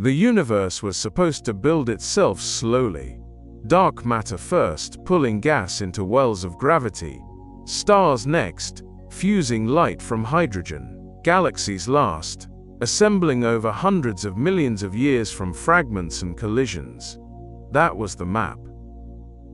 The universe was supposed to build itself slowly. Dark matter first, pulling gas into wells of gravity. Stars next, fusing light from hydrogen. Galaxies last, assembling over hundreds of millions of years from fragments and collisions. That was the map.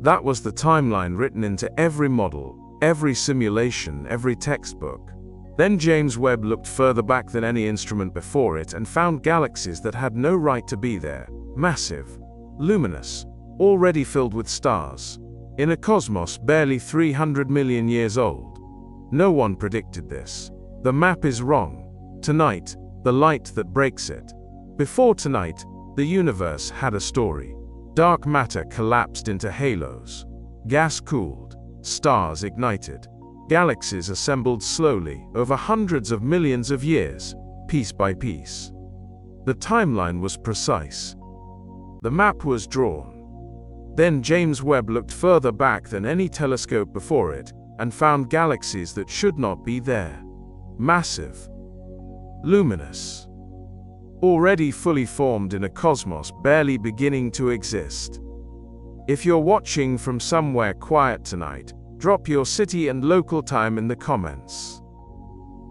That was the timeline written into every model, every simulation, every textbook. Then James Webb looked further back than any instrument before it and found galaxies that had no right to be there. Massive, luminous, already filled with stars. In a cosmos barely 300 million years old. No one predicted this. The map is wrong. Tonight, the light that breaks it. Before tonight, the universe had a story. Dark matter collapsed into halos. Gas cooled. Stars ignited. Galaxies assembled slowly, over hundreds of millions of years, piece by piece. The timeline was precise. The map was drawn. Then James Webb looked further back than any telescope before it, and found galaxies that should not be there. Massive. Luminous. Already fully formed in a cosmos barely beginning to exist. If you're watching from somewhere quiet tonight, drop your city and local time in the comments.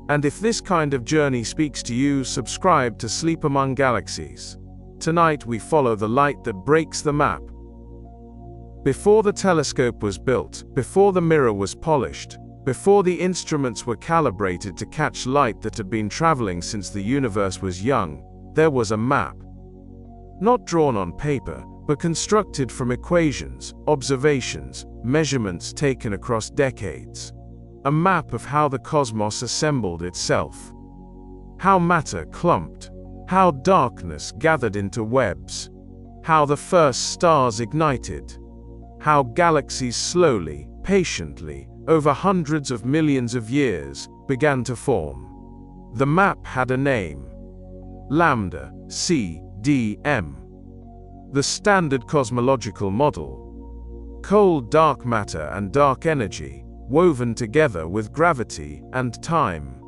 And if this kind of journey speaks to you, subscribe to Sleep Among Galaxies. Tonight we follow the light that breaks the map. Before the telescope was built, before the mirror was polished, before the instruments were calibrated to catch light that had been traveling since the universe was young, there was a map. Not drawn on paper, but constructed from equations, observations, measurements taken across decades. A map of how the cosmos assembled itself. How matter clumped. How darkness gathered into webs. How the first stars ignited. How galaxies slowly, patiently, over hundreds of millions of years, began to form. The map had a name. Lambda CDM. The standard cosmological model. Cold dark matter and dark energy, woven together with gravity and time.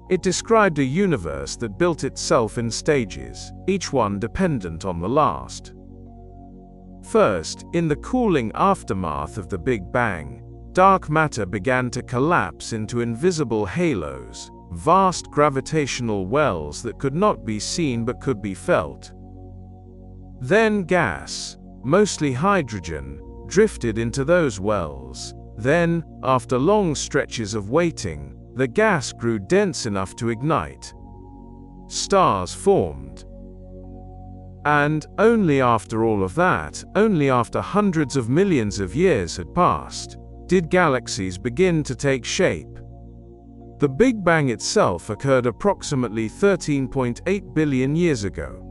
It described a universe that built itself in stages, each one dependent on the last. First, in the cooling aftermath of the Big Bang, dark matter began to collapse into invisible halos, vast gravitational wells that could not be seen but could be felt. Then gas, mostly hydrogen, drifted into those wells. Then, after long stretches of waiting, the gas grew dense enough to ignite. Stars formed. And only after all of that, only after hundreds of millions of years had passed, did galaxies begin to take shape. The Big Bang itself occurred approximately 13.8 billion years ago.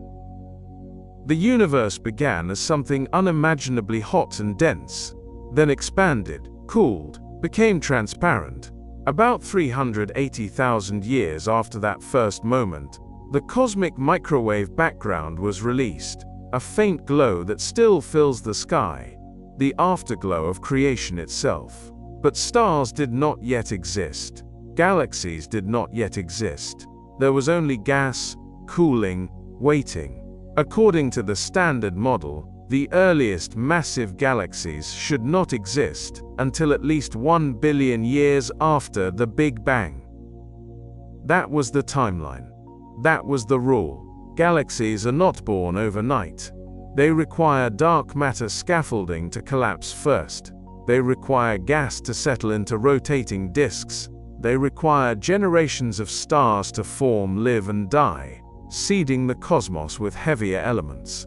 The universe began as something unimaginably hot and dense, then expanded, cooled, became transparent. About 380,000 years after that first moment, the cosmic microwave background was released, a faint glow that still fills the sky, the afterglow of creation itself. But stars did not yet exist. Galaxies did not yet exist. There was only gas, cooling, waiting. According to the standard model, the earliest massive galaxies should not exist until at least 1 billion years after the Big Bang. That was the timeline. That was the rule. Galaxies are not born overnight. They require dark matter scaffolding to collapse first. They require gas to settle into rotating disks. They require generations of stars to form, live, and die, seeding the cosmos with heavier elements.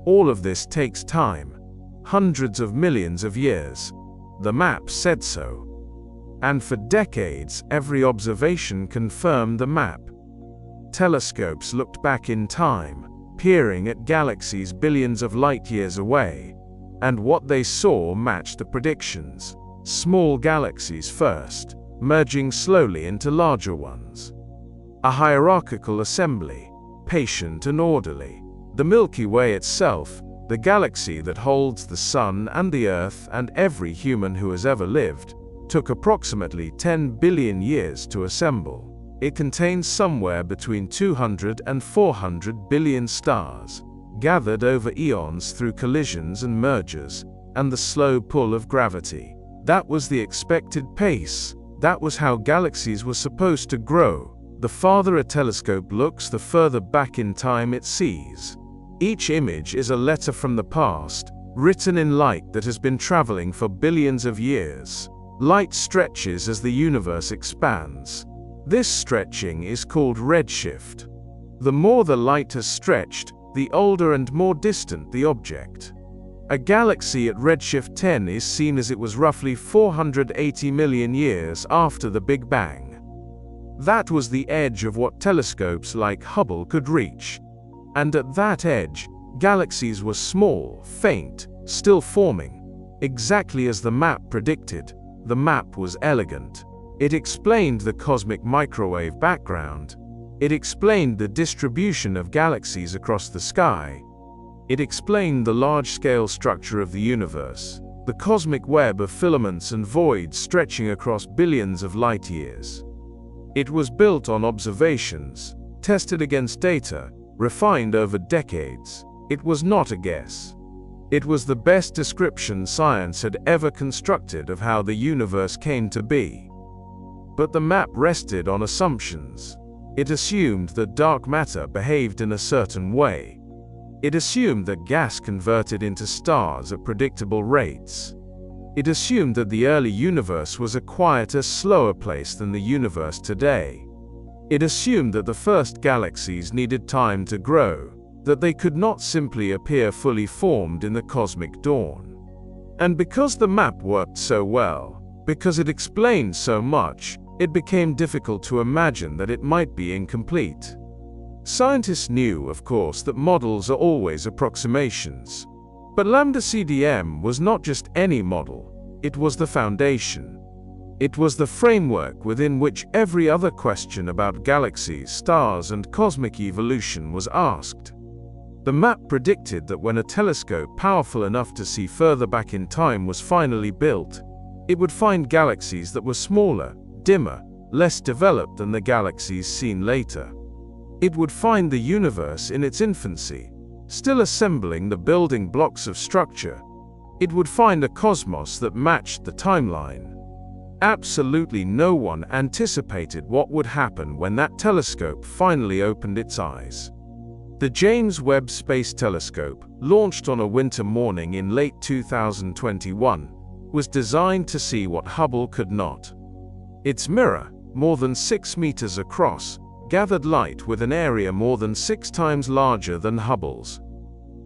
All of this takes time, hundreds of millions of years. The map said so. And for decades, every observation confirmed the map. Telescopes looked back in time, peering at galaxies billions of light-years away, and what they saw matched the predictions. Small galaxies first, merging slowly into larger ones. A hierarchical assembly, patient and orderly. The Milky Way itself, the galaxy that holds the Sun and the Earth and every human who has ever lived, took approximately 10 billion years to assemble. It contains somewhere between 200 and 400 billion stars, gathered over eons through collisions and mergers, and the slow pull of gravity. That was the expected pace. That was how galaxies were supposed to grow. The farther a telescope looks, the further back in time it sees. Each image is a letter from the past, written in light that has been traveling for billions of years. Light stretches as the universe expands. This stretching is called redshift. The more the light has stretched, the older and more distant the object. A galaxy at redshift 10 is seen as it was roughly 480 million years after the Big Bang. That was the edge of what telescopes like Hubble could reach. And at that edge, galaxies were small, faint, still forming. Exactly as the map predicted, the map was elegant. It explained the cosmic microwave background. It explained the distribution of galaxies across the sky. It explained the large-scale structure of the universe, the cosmic web of filaments and voids stretching across billions of light-years. It was built on observations, tested against data, refined over decades. It was not a guess. It was the best description science had ever constructed of how the universe came to be. But the map rested on assumptions. It assumed that dark matter behaved in a certain way. It assumed that gas converted into stars at predictable rates. It assumed that the early universe was a quieter, slower place than the universe today. It assumed that the first galaxies needed time to grow, that they could not simply appear fully formed in the cosmic dawn. And because the map worked so well, because it explained so much, it became difficult to imagine that it might be incomplete. Scientists knew, of course, that models are always approximations. But Lambda CDM was not just any model, it was the foundation. It was the framework within which every other question about galaxies, stars, and cosmic evolution was asked. The map predicted that when a telescope powerful enough to see further back in time was finally built, it would find galaxies that were smaller, dimmer, less developed than the galaxies seen later. It would find the universe in its infancy, still assembling the building blocks of structure. It would find a cosmos that matched the timeline. Absolutely no one anticipated what would happen when that telescope finally opened its eyes. The James Webb Space Telescope, launched on a winter morning in late 2021, was designed to see what Hubble could not. Its mirror, more than 6 meters across, gathered light with an area more than 6 times larger than Hubble's.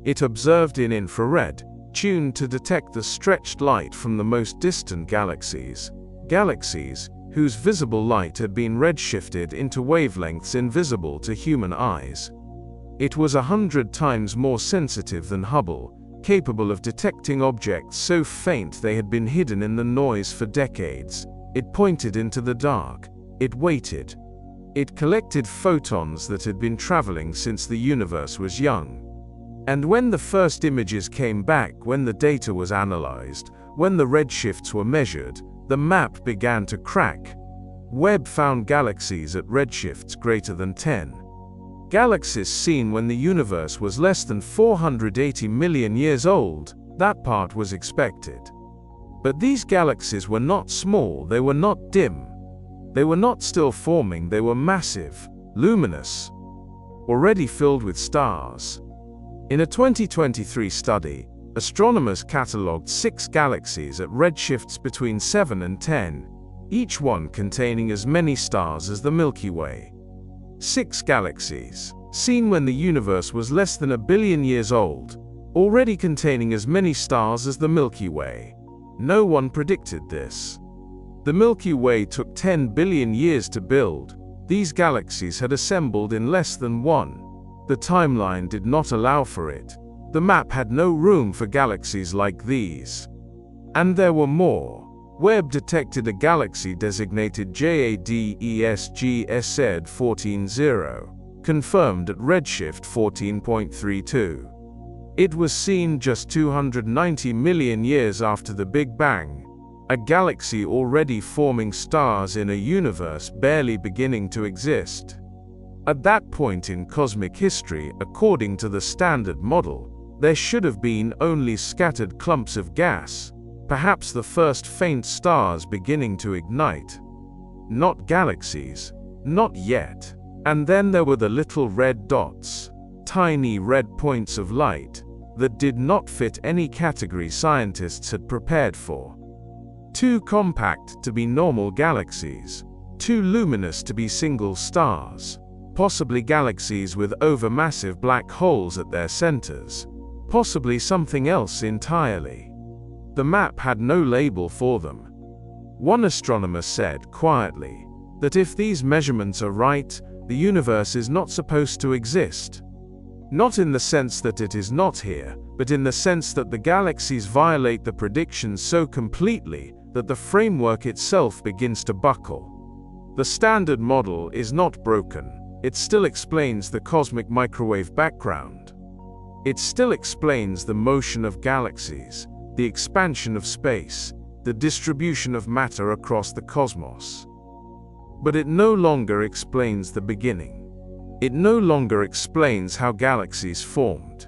It observed in infrared, tuned to detect the stretched light from the most distant galaxies, galaxies whose visible light had been redshifted into wavelengths invisible to human eyes. It was 100 times more sensitive than Hubble, capable of detecting objects so faint they had been hidden in the noise for decades. It pointed into the dark. It waited. It collected photons that had been traveling since the universe was young. And when the first images came back, when the data was analyzed, when the redshifts were measured, the map began to crack. Webb found galaxies at redshifts greater than 10. Galaxies seen when the universe was less than 480 million years old. That part was expected. But these galaxies were not small, they were not dim. They were not still forming, they were massive, luminous, already filled with stars. In a 2023 study, astronomers catalogued 6 galaxies at redshifts between 7 and 10, each one containing as many stars as the Milky Way. 6 galaxies, seen when the universe was less than 1 billion years old, already containing as many stars as the Milky Way. No one predicted this. The Milky Way took 10 billion years to build. These galaxies had assembled in less than one. The timeline did not allow for it. The map had no room for galaxies like these. And there were more. Webb detected a galaxy designated JADES 14, confirmed at redshift 14.32. It was seen just 290 million years after the Big Bang, a galaxy already forming stars in a universe barely beginning to exist. At that point in cosmic history, according to the Standard Model, there should have been only scattered clumps of gas, perhaps the first faint stars beginning to ignite. Not galaxies, not yet. And then there were the little red dots, tiny red points of light, that did not fit any category scientists had prepared for. Too compact to be normal galaxies, too luminous to be single stars, possibly galaxies with overmassive black holes at their centers, possibly something else entirely. The map had no label for them. One astronomer said quietly that if these measurements are right, the universe is not supposed to exist. Not in the sense that it is not here, but in the sense that the galaxies violate the predictions so completely that the framework itself begins to buckle. The Standard Model is not broken. It still explains the cosmic microwave background. It still explains the motion of galaxies, the expansion of space, the distribution of matter across the cosmos. But it no longer explains the beginning. It no longer explains how galaxies formed.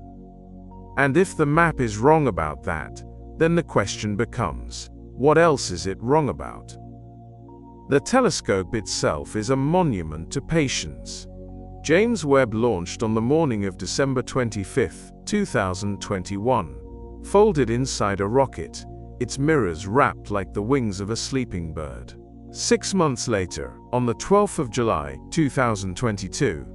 And if the map is wrong about that, then the question becomes, what else is it wrong about? The telescope itself is a monument to patience. James Webb launched on the morning of December 25, 2021. Folded inside a rocket, its mirrors wrapped like the wings of a sleeping bird. 6 months later, on the 12th of July, 2022,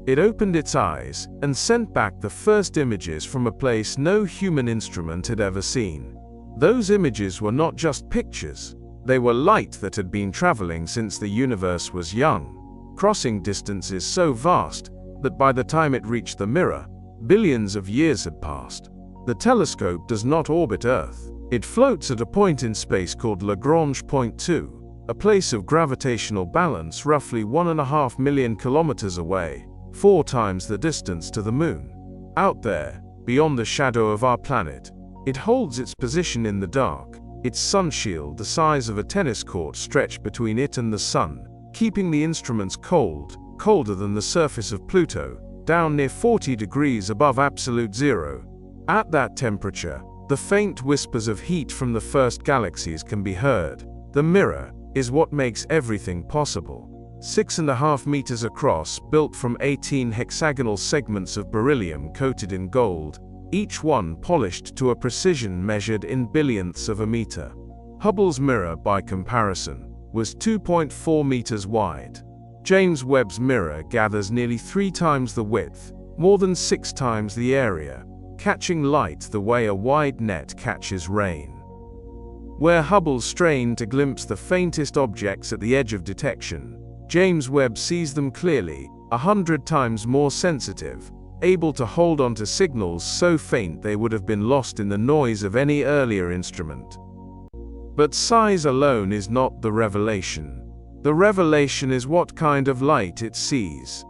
it opened its eyes and sent back the first images from a place no human instrument had ever seen. Those images were not just pictures. They were light that had been traveling since the universe was young, crossing distances so vast that by the time it reached the mirror, billions of years had passed. The telescope does not orbit Earth. It floats at a point in space called Lagrange Point 2, a place of gravitational balance roughly 1.5 million kilometers away, 4 times the distance to the Moon. Out there, beyond the shadow of our planet, it holds its position in the dark, its sunshield the size of a tennis court stretched between it and the Sun, keeping the instruments cold, colder than the surface of Pluto, down near 40 degrees above absolute zero. At that temperature, the faint whispers of heat from the first galaxies can be heard. The mirror is what makes everything possible. 6.5 meters across, built from 18 hexagonal segments of beryllium coated in gold, each one polished to a precision measured in billionths of a meter. Hubble's mirror, by comparison, was 2.4 meters wide. James Webb's mirror gathers nearly 3 times the width, more than 6 times the area, catching light the way a wide net catches rain. Where Hubble strained to glimpse the faintest objects at the edge of detection, James Webb sees them clearly, 100 times more sensitive, able to hold on to signals so faint they would have been lost in the noise of any earlier instrument. But size alone is not the revelation. The revelation is what kind of light it sees.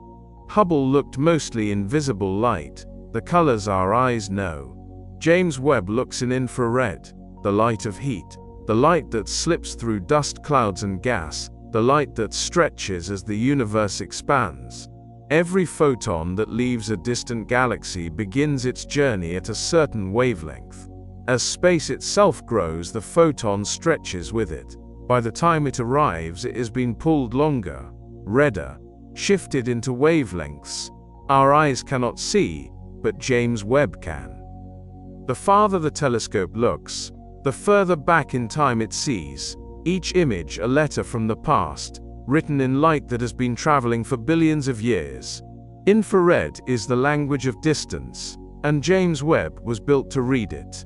Hubble looked mostly invisible light, the colors our eyes know. James Webb looks in infrared, the light of heat, the light that slips through dust clouds and gas, the light that stretches as the universe expands. Every photon that leaves a distant galaxy begins its journey at a certain wavelength. As space itself grows, the photon stretches with it. By the time it arrives, it has been pulled longer, redder, shifted into wavelengths our eyes cannot see, but James Webb can. The farther the telescope looks, the further back in time it sees, each image a letter from the past, written in light that has been traveling for billions of years. Infrared is the language of distance, and James Webb was built to read it.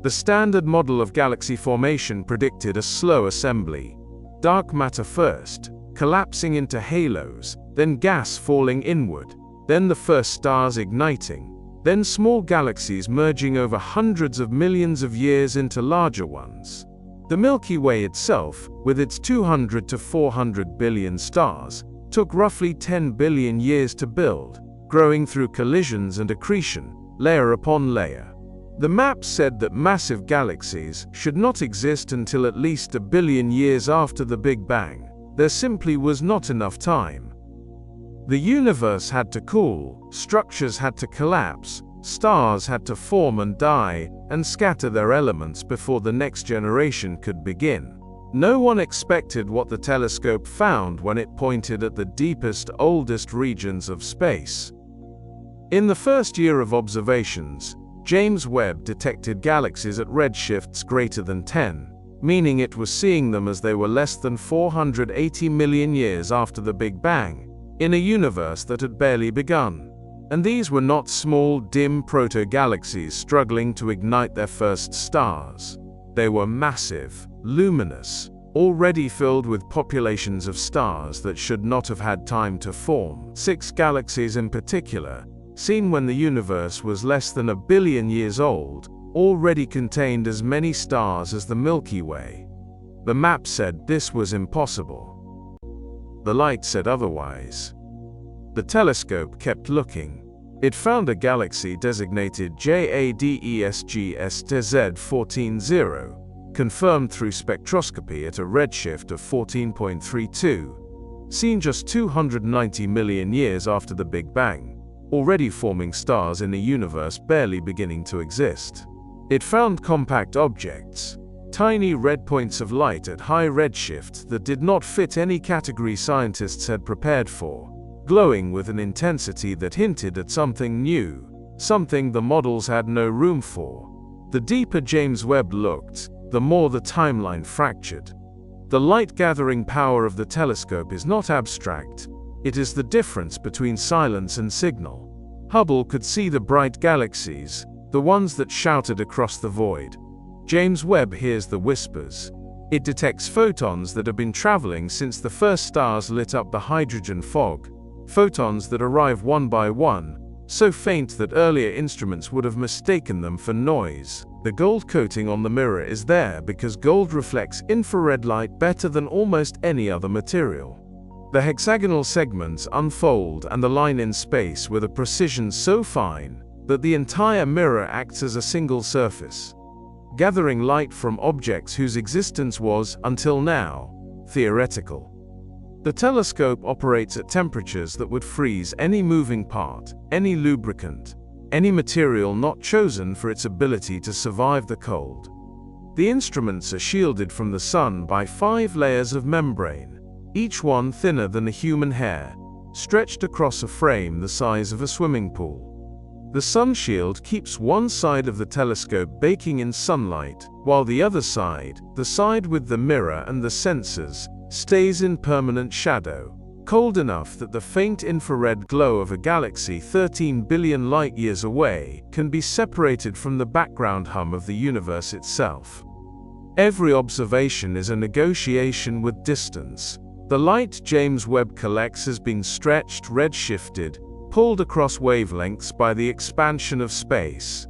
The Standard Model of galaxy formation predicted a slow assembly. Dark matter first, collapsing into halos, then gas falling inward, then the first stars igniting, then small galaxies merging over hundreds of millions of years into larger ones. The Milky Way itself, with its 200 to 400 billion stars, took roughly 10 billion years to build, growing through collisions and accretion, layer upon layer. The map said that massive galaxies should not exist until at least 1 billion years after the Big Bang. There simply was not enough time. The universe had to cool, structures had to collapse, stars had to form and die, and scatter their elements before the next generation could begin. No one expected what the telescope found when it pointed at the deepest, oldest regions of space. In the first year of observations, James Webb detected galaxies at redshifts greater than 10, meaning it was seeing them as they were less than 480 million years after the Big Bang, in a universe that had barely begun. And these were not small, dim proto-galaxies struggling to ignite their first stars. They were massive, luminous, already filled with populations of stars that should not have had time to form. 6 galaxies in particular, seen when the universe was less than 1 billion years old, already contained as many stars as the Milky Way. The map said this was impossible. The light said otherwise. The telescope kept looking. It found a galaxy designated JADES Z14-0, confirmed through spectroscopy at a redshift of 14.32, seen just 290 million years after the Big Bang, already forming stars in a universe barely beginning to exist. It found compact objects, tiny red points of light at high redshift that did not fit any category scientists had prepared for, glowing with an intensity that hinted at something new, something the models had no room for. The deeper James Webb looked, the more the timeline fractured. The light-gathering power of the telescope is not abstract. It is the difference between silence and signal. Hubble could see the bright galaxies, the ones that shouted across the void. James Webb hears the whispers. It detects photons that have been traveling since the first stars lit up the hydrogen fog, photons that arrive one by one, so faint that earlier instruments would have mistaken them for noise. The gold coating on the mirror is there because gold reflects infrared light better than almost any other material. The hexagonal segments unfold and align in space with a precision so fine that the entire mirror acts as a single surface, gathering light from objects whose existence was, until now, theoretical. The telescope operates at temperatures that would freeze any moving part, any lubricant, any material not chosen for its ability to survive the cold. The instruments are shielded from the sun by 5 layers of membrane, each one thinner than a human hair, stretched across a frame the size of a swimming pool. The sun shield keeps one side of the telescope baking in sunlight, while the other side, the side with the mirror and the sensors, stays in permanent shadow, cold enough that the faint infrared glow of a galaxy 13 billion light-years away can be separated from the background hum of the universe itself. Every observation is a negotiation with distance. The light James Webb collects has been stretched, redshifted, pulled across wavelengths by the expansion of space.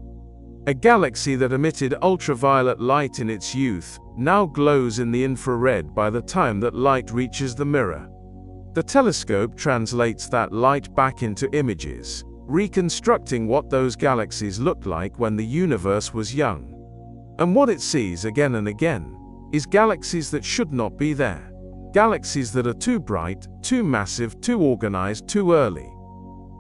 A galaxy that emitted ultraviolet light in its youth now glows in the infrared by the time that light reaches the mirror. The telescope translates that light back into images, reconstructing what those galaxies looked like when the universe was young. And what it sees again and again is galaxies that should not be there. Galaxies that are too bright, too massive, too organized, too early.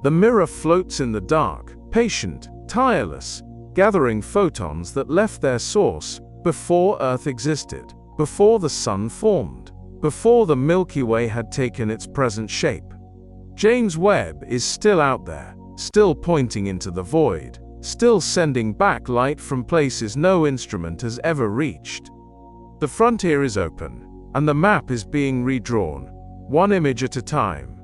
The mirror floats in the dark, patient, tireless, gathering photons that left their source before Earth existed, before the Sun formed, before the Milky Way had taken its present shape. James Webb is still out there, still pointing into the void, still sending back light from places no instrument has ever reached. The frontier is open, and the map is being redrawn, one image at a time.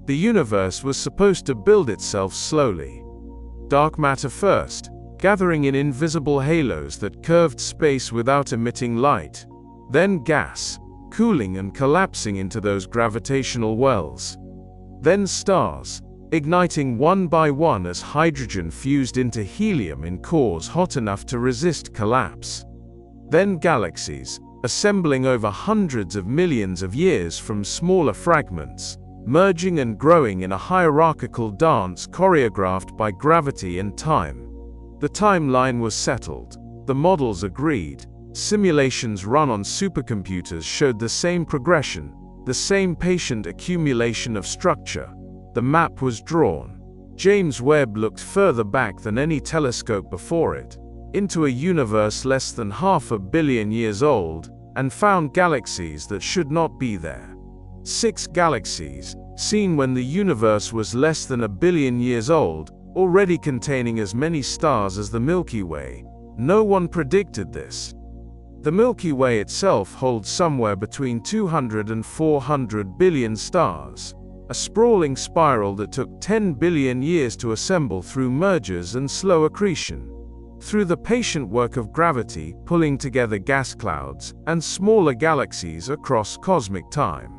The universe was supposed to build itself slowly. Dark matter first, gathering in invisible halos that curved space without emitting light. Then gas, cooling and collapsing into those gravitational wells. Then stars, igniting one by one as hydrogen fused into helium in cores hot enough to resist collapse. Then galaxies, assembling over hundreds of millions of years from smaller fragments, merging and growing in a hierarchical dance choreographed by gravity and time. The timeline was settled. The models agreed. Simulations run on supercomputers showed the same progression, the same patient accumulation of structure. The map was drawn. James Webb looked further back than any telescope before it, into a universe less than 500 million years old, and found galaxies that should not be there. 6 galaxies, seen when the universe was less than 1 billion years old, already containing as many stars as the Milky Way. No one predicted this. The Milky Way itself holds somewhere between 200 and 400 billion stars, a sprawling spiral that took 10 billion years to assemble through mergers and slow accretion. Through the patient work of gravity pulling together gas clouds and smaller galaxies across cosmic time.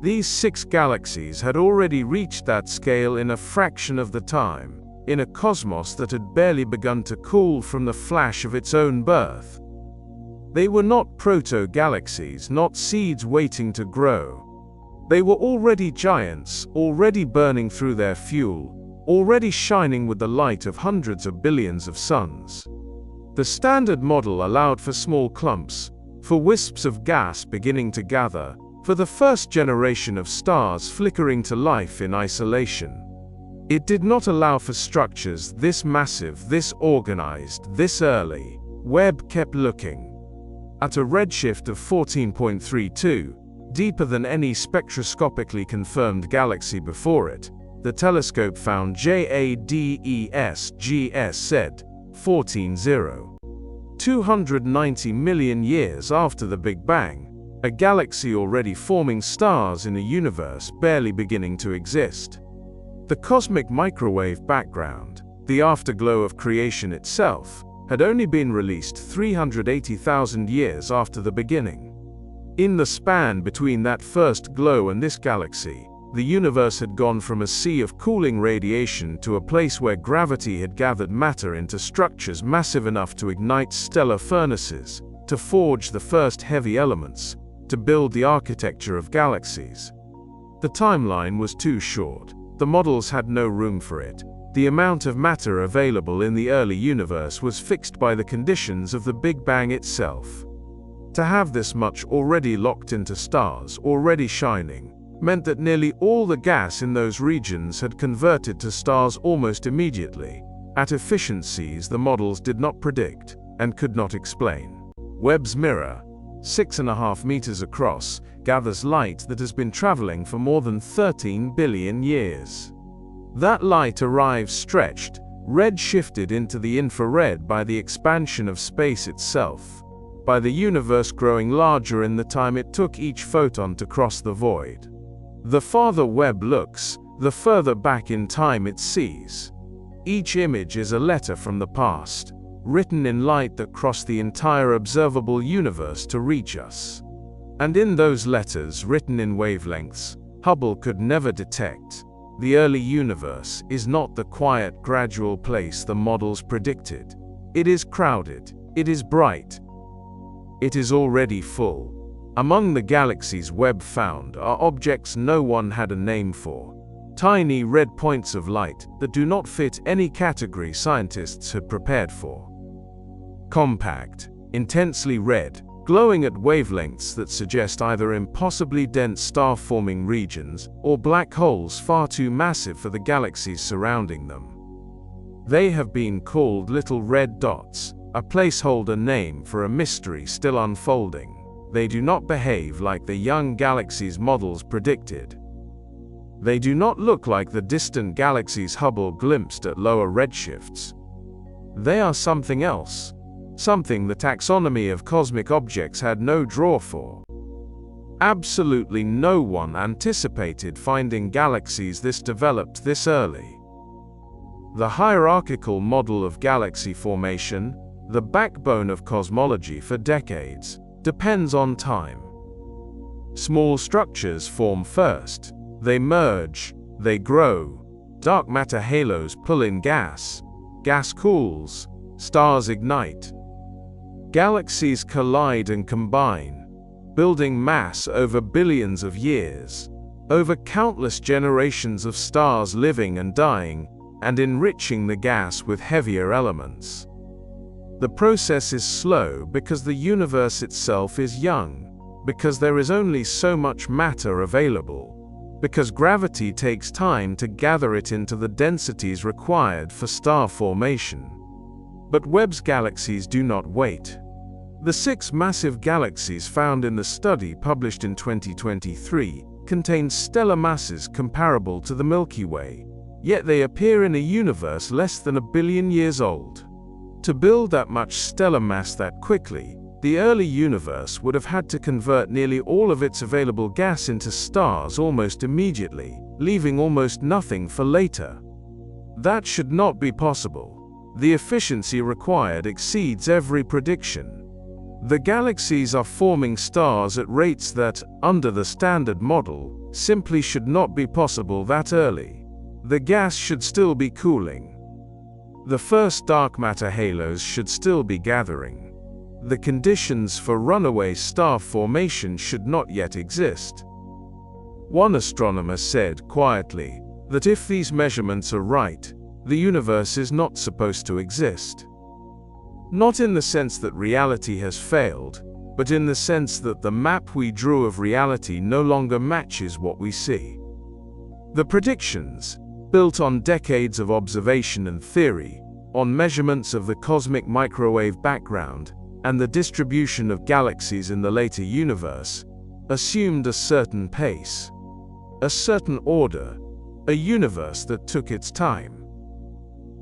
These 6 galaxies had already reached that scale in a fraction of the time, in a cosmos that had barely begun to cool from the flash of its own birth. They were not proto-galaxies, not seeds waiting to grow. They were already giants, already burning through their fuel, already shining with the light of hundreds of billions of suns. The standard model allowed for small clumps, for wisps of gas beginning to gather, for the first generation of stars flickering to life in isolation. It did not allow for structures this massive, this organized, this early. Webb kept looking. At a redshift of 14.32, deeper than any spectroscopically confirmed galaxy before it, the telescope found JADES GSZ 14-0. 290 million years after the Big Bang, a galaxy already forming stars in a universe barely beginning to exist. The cosmic microwave background, the afterglow of creation itself, had only been released 380,000 years after the beginning. In the span between that first glow and this galaxy, the universe had gone from a sea of cooling radiation to a place where gravity had gathered matter into structures massive enough to ignite stellar furnaces, to forge the first heavy elements, to build the architecture of galaxies. The timeline was too short. The models had no room for it. The amount of matter available in the early universe was fixed by the conditions of the Big Bang itself. To have this much already locked into stars, already shining, meant that nearly all the gas in those regions had converted to stars almost immediately, at efficiencies the models did not predict, and could not explain. Webb's mirror, 6.5 meters across, gathers light that has been traveling for more than 13 billion years. That light arrives stretched, red-shifted into the infrared by the expansion of space itself, by the universe growing larger in the time it took each photon to cross the void. The farther Webb looks, the further back in time it sees. Each image is a letter from the past, written in light that crossed the entire observable universe to reach us. And in those letters, written in wavelengths Hubble could never detect, the early universe is not the quiet, gradual place the models predicted. It is crowded. It is bright. It is already full. Among the galaxies Webb found are objects no one had a name for. Tiny red points of light that do not fit any category scientists had prepared for. Compact, intensely red, glowing at wavelengths that suggest either impossibly dense star-forming regions or black holes far too massive for the galaxies surrounding them. They have been called little red dots, a placeholder name for a mystery still unfolding. They do not behave like the young galaxies models predicted. They do not look like the distant galaxies Hubble glimpsed at lower redshifts. They are something else. Something the taxonomy of cosmic objects had no draw for. Absolutely no one anticipated finding galaxies this developed this early. The hierarchical model of galaxy formation, the backbone of cosmology for decades, depends on time. Small structures form first. They merge. They grow. Dark matter halos pull in gas. Gas cools. Stars ignite. Galaxies collide and combine, building mass over billions of years, over countless generations of stars living and dying, and enriching the gas with heavier elements. The process is slow because the universe itself is young, because there is only so much matter available, because gravity takes time to gather it into the densities required for star formation. But Webb's galaxies do not wait. The 6 massive galaxies found in the study published in 2023 contain stellar masses comparable to the Milky Way, yet they appear in a universe less than 1 billion years old. To build that much stellar mass that quickly, the early universe would have had to convert nearly all of its available gas into stars almost immediately, leaving almost nothing for later. That should not be possible. The efficiency required exceeds every prediction. The galaxies are forming stars at rates that, under the standard model, simply should not be possible that early. The gas should still be cooling. The first dark matter halos should still be gathering. The conditions for runaway star formation should not yet exist. One astronomer said quietly that if these measurements are right, the universe is not supposed to exist. Not in the sense that reality has failed, but in the sense that the map we drew of reality no longer matches what we see. The predictions, built on decades of observation and theory, on measurements of the cosmic microwave background and the distribution of galaxies in the later universe, assumed a certain pace, a certain order, a universe that took its time.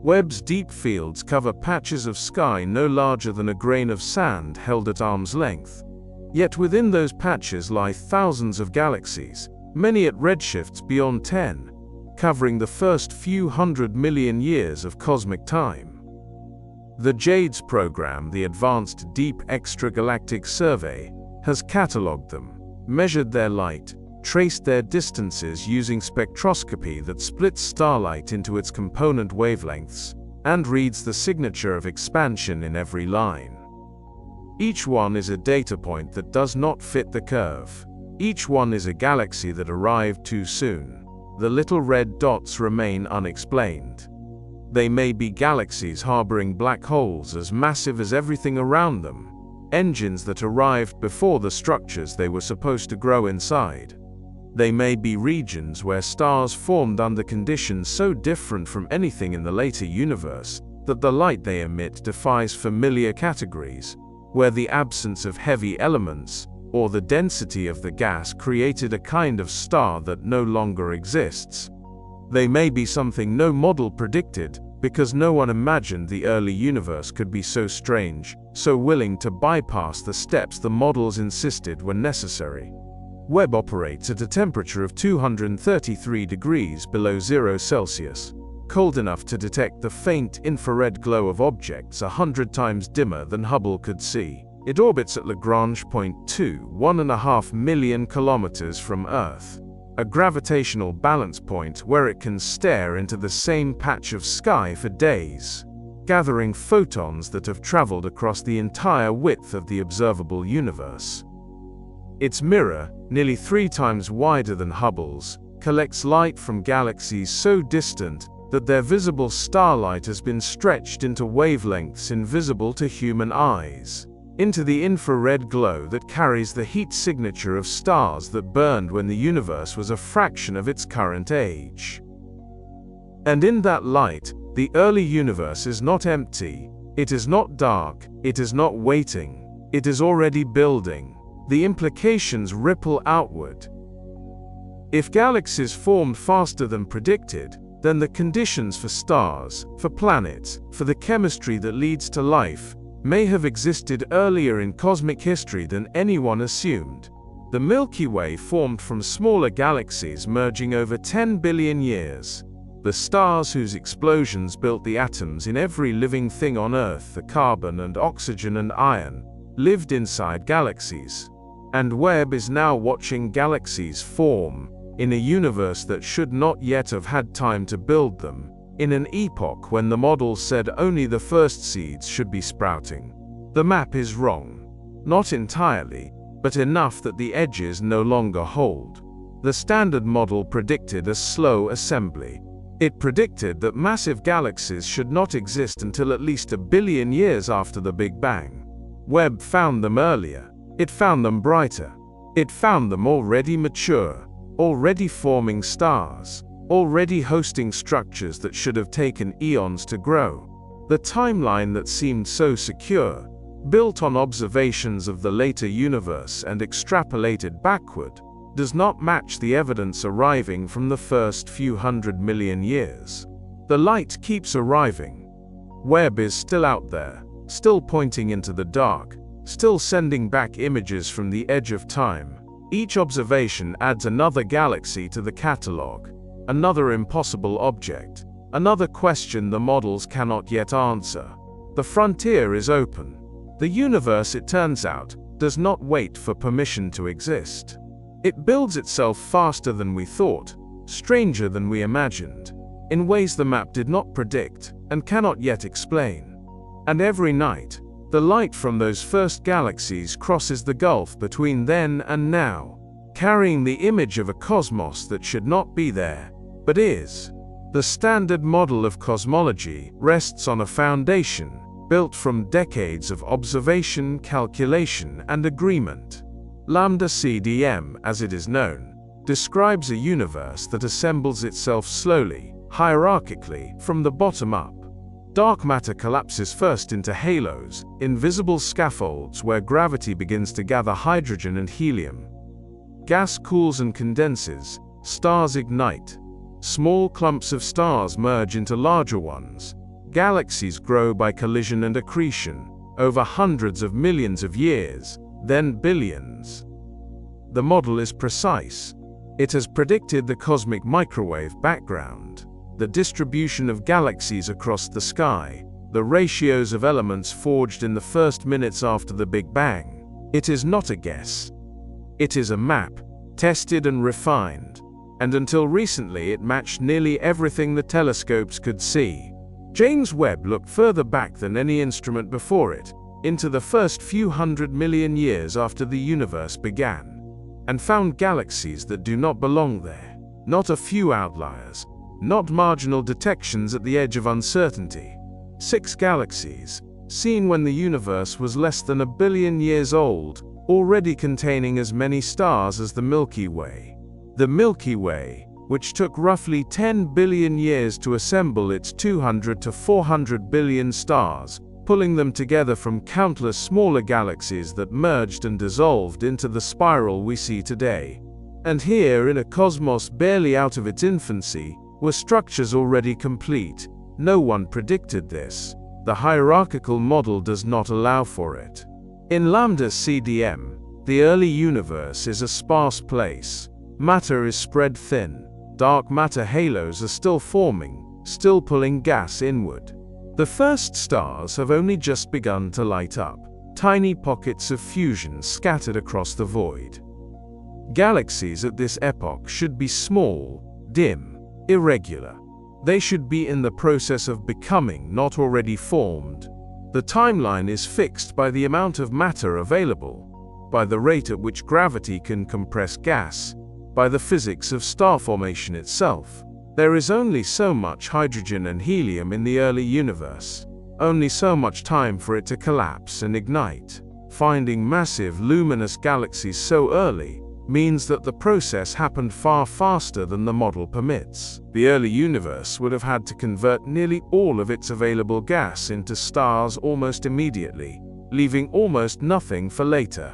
Webb's deep fields cover patches of sky no larger than a grain of sand held at arm's length. Yet within those patches lie thousands of galaxies, many at redshifts beyond 10, covering the first few 100 million years of cosmic time. The JADES program, the Advanced Deep Extragalactic Survey, has catalogued them, measured their light, traced their distances using spectroscopy that splits starlight into its component wavelengths, and reads the signature of expansion in every line. Each one is a data point that does not fit the curve. Each one is a galaxy that arrived too soon. The little red dots remain unexplained. They may be galaxies harboring black holes as massive as everything around them, engines that arrived before the structures they were supposed to grow inside. They may be regions where stars formed under conditions so different from anything in the later universe that the light they emit defies familiar categories, where the absence of heavy elements or the density of the gas created a kind of star that no longer exists. They may be something no model predicted, because no one imagined the early universe could be so strange, so willing to bypass the steps the models insisted were necessary. Webb operates at a temperature of 233 degrees below 0 Celsius, cold enough to detect the faint infrared glow of objects 100 times dimmer than Hubble could see. It orbits at Lagrange point 2, 1.5 million kilometers from Earth, a gravitational balance point where it can stare into the same patch of sky for days, gathering photons that have traveled across the entire width of the observable universe. Its mirror, nearly 3 times wider than Hubble's, collects light from galaxies so distant that their visible starlight has been stretched into wavelengths invisible to human eyes, into the infrared glow that carries the heat signature of stars that burned when the universe was a fraction of its current age. And in that light, the early universe is not empty, it is not dark, it is not waiting, it is already building. The implications ripple outward. If galaxies formed faster than predicted, then the conditions for stars, for planets, for the chemistry that leads to life, may have existed earlier in cosmic history than anyone assumed. The Milky Way formed from smaller galaxies merging over 10 billion years. The stars whose explosions built the atoms in every living thing on Earth, the carbon and oxygen and iron, lived inside galaxies. And Webb is now watching galaxies form, in a universe that should not yet have had time to build them, in an epoch when the models said only the first seeds should be sprouting. The map is wrong. Not entirely, but enough that the edges no longer hold. The standard model predicted a slow assembly. It predicted that massive galaxies should not exist until at least 1 billion years after the Big Bang. Webb found them earlier. It found them brighter. It found them already mature, already forming stars, already hosting structures that should have taken eons to grow. The timeline that seemed so secure, built on observations of the later universe and extrapolated backward, does not match the evidence arriving from the first few 100 million years. The light keeps arriving. Webb is still out there, still pointing into the dark, still sending back images from the edge of time. Each observation adds another galaxy to the catalogue, another impossible object, another question the models cannot yet answer. The frontier is open. The universe, it turns out, does not wait for permission to exist. It builds itself faster than we thought, stranger than we imagined, in ways the map did not predict and cannot yet explain. And every night, the light from those first galaxies crosses the gulf between then and now, carrying the image of a cosmos that should not be there, but is. The standard model of cosmology rests on a foundation built from decades of observation, calculation, and agreement. Lambda CDM, as it is known, describes a universe that assembles itself slowly, hierarchically, from the bottom up. Dark matter collapses first into halos, invisible scaffolds where gravity begins to gather hydrogen and helium. Gas cools and condenses, stars ignite. Small clumps of stars merge into larger ones. Galaxies grow by collision and accretion, over hundreds of millions of years, then billions. The model is precise. It has predicted the cosmic microwave background, the distribution of galaxies across the sky, the ratios of elements forged in the first minutes after the Big Bang. It is not a guess. It is a map, tested and refined, and until recently it matched nearly everything the telescopes could see. James Webb looked further back than any instrument before it, into the first few 100 million years after the universe began, and found galaxies that do not belong there, not a few outliers, not marginal detections at the edge of uncertainty. 6 galaxies, seen when the universe was less than 1 billion years old, already containing as many stars as the Milky Way. The Milky Way, which took roughly 10 billion years to assemble its 200 to 400 billion stars, pulling them together from countless smaller galaxies that merged and dissolved into the spiral we see today. And here, in a cosmos barely out of its infancy, were structures already complete. No one predicted this. The hierarchical model does not allow for it. In Lambda CDM, the early universe is a sparse place. Matter is spread thin. Dark matter halos are still forming, still pulling gas inward. The first stars have only just begun to light up, tiny pockets of fusion scattered across the void. Galaxies at this epoch should be small, dim, irregular. They should be in the process of becoming, not already formed. The timeline is fixed by the amount of matter available, by the rate at which gravity can compress gas, by the physics of star formation itself. There is only so much hydrogen and helium in the early universe, only so much time for it to collapse and ignite. Finding massive luminous galaxies so early means that the process happened far faster than the model permits. The early universe would have had to convert nearly all of its available gas into stars almost immediately, leaving almost nothing for later.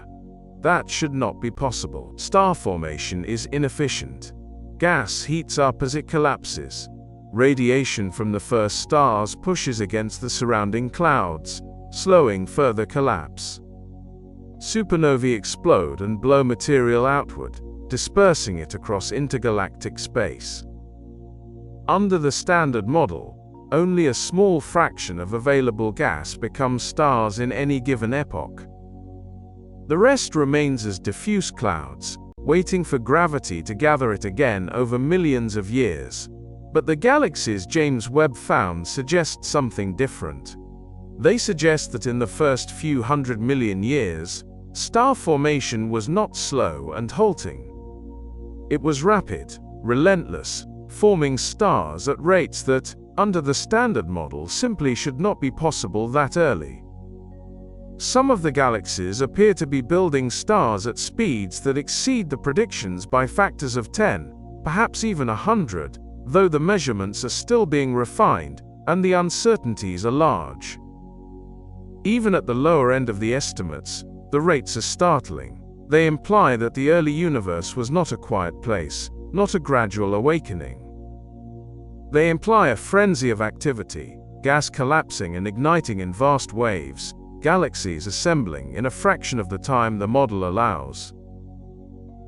That should not be possible. Star formation is inefficient. Gas heats up as it collapses. Radiation from the first stars pushes against the surrounding clouds, slowing further collapse. Supernovae explode and blow material outward, dispersing it across intergalactic space. Under the standard model, only a small fraction of available gas becomes stars in any given epoch. The rest remains as diffuse clouds, waiting for gravity to gather it again over millions of years. But the galaxies James Webb found suggest something different. They suggest that in the first few 100 million years, star formation was not slow and halting. It was rapid, relentless, forming stars at rates that, under the standard model, simply should not be possible that early. Some of the galaxies appear to be building stars at speeds that exceed the predictions by factors of 10, perhaps even 100, though the measurements are still being refined and the uncertainties are large. Even at the lower end of the estimates, the rates are startling. They imply that the early universe was not a quiet place, not a gradual awakening. They imply a frenzy of activity, gas collapsing and igniting in vast waves, galaxies assembling in a fraction of the time the model allows.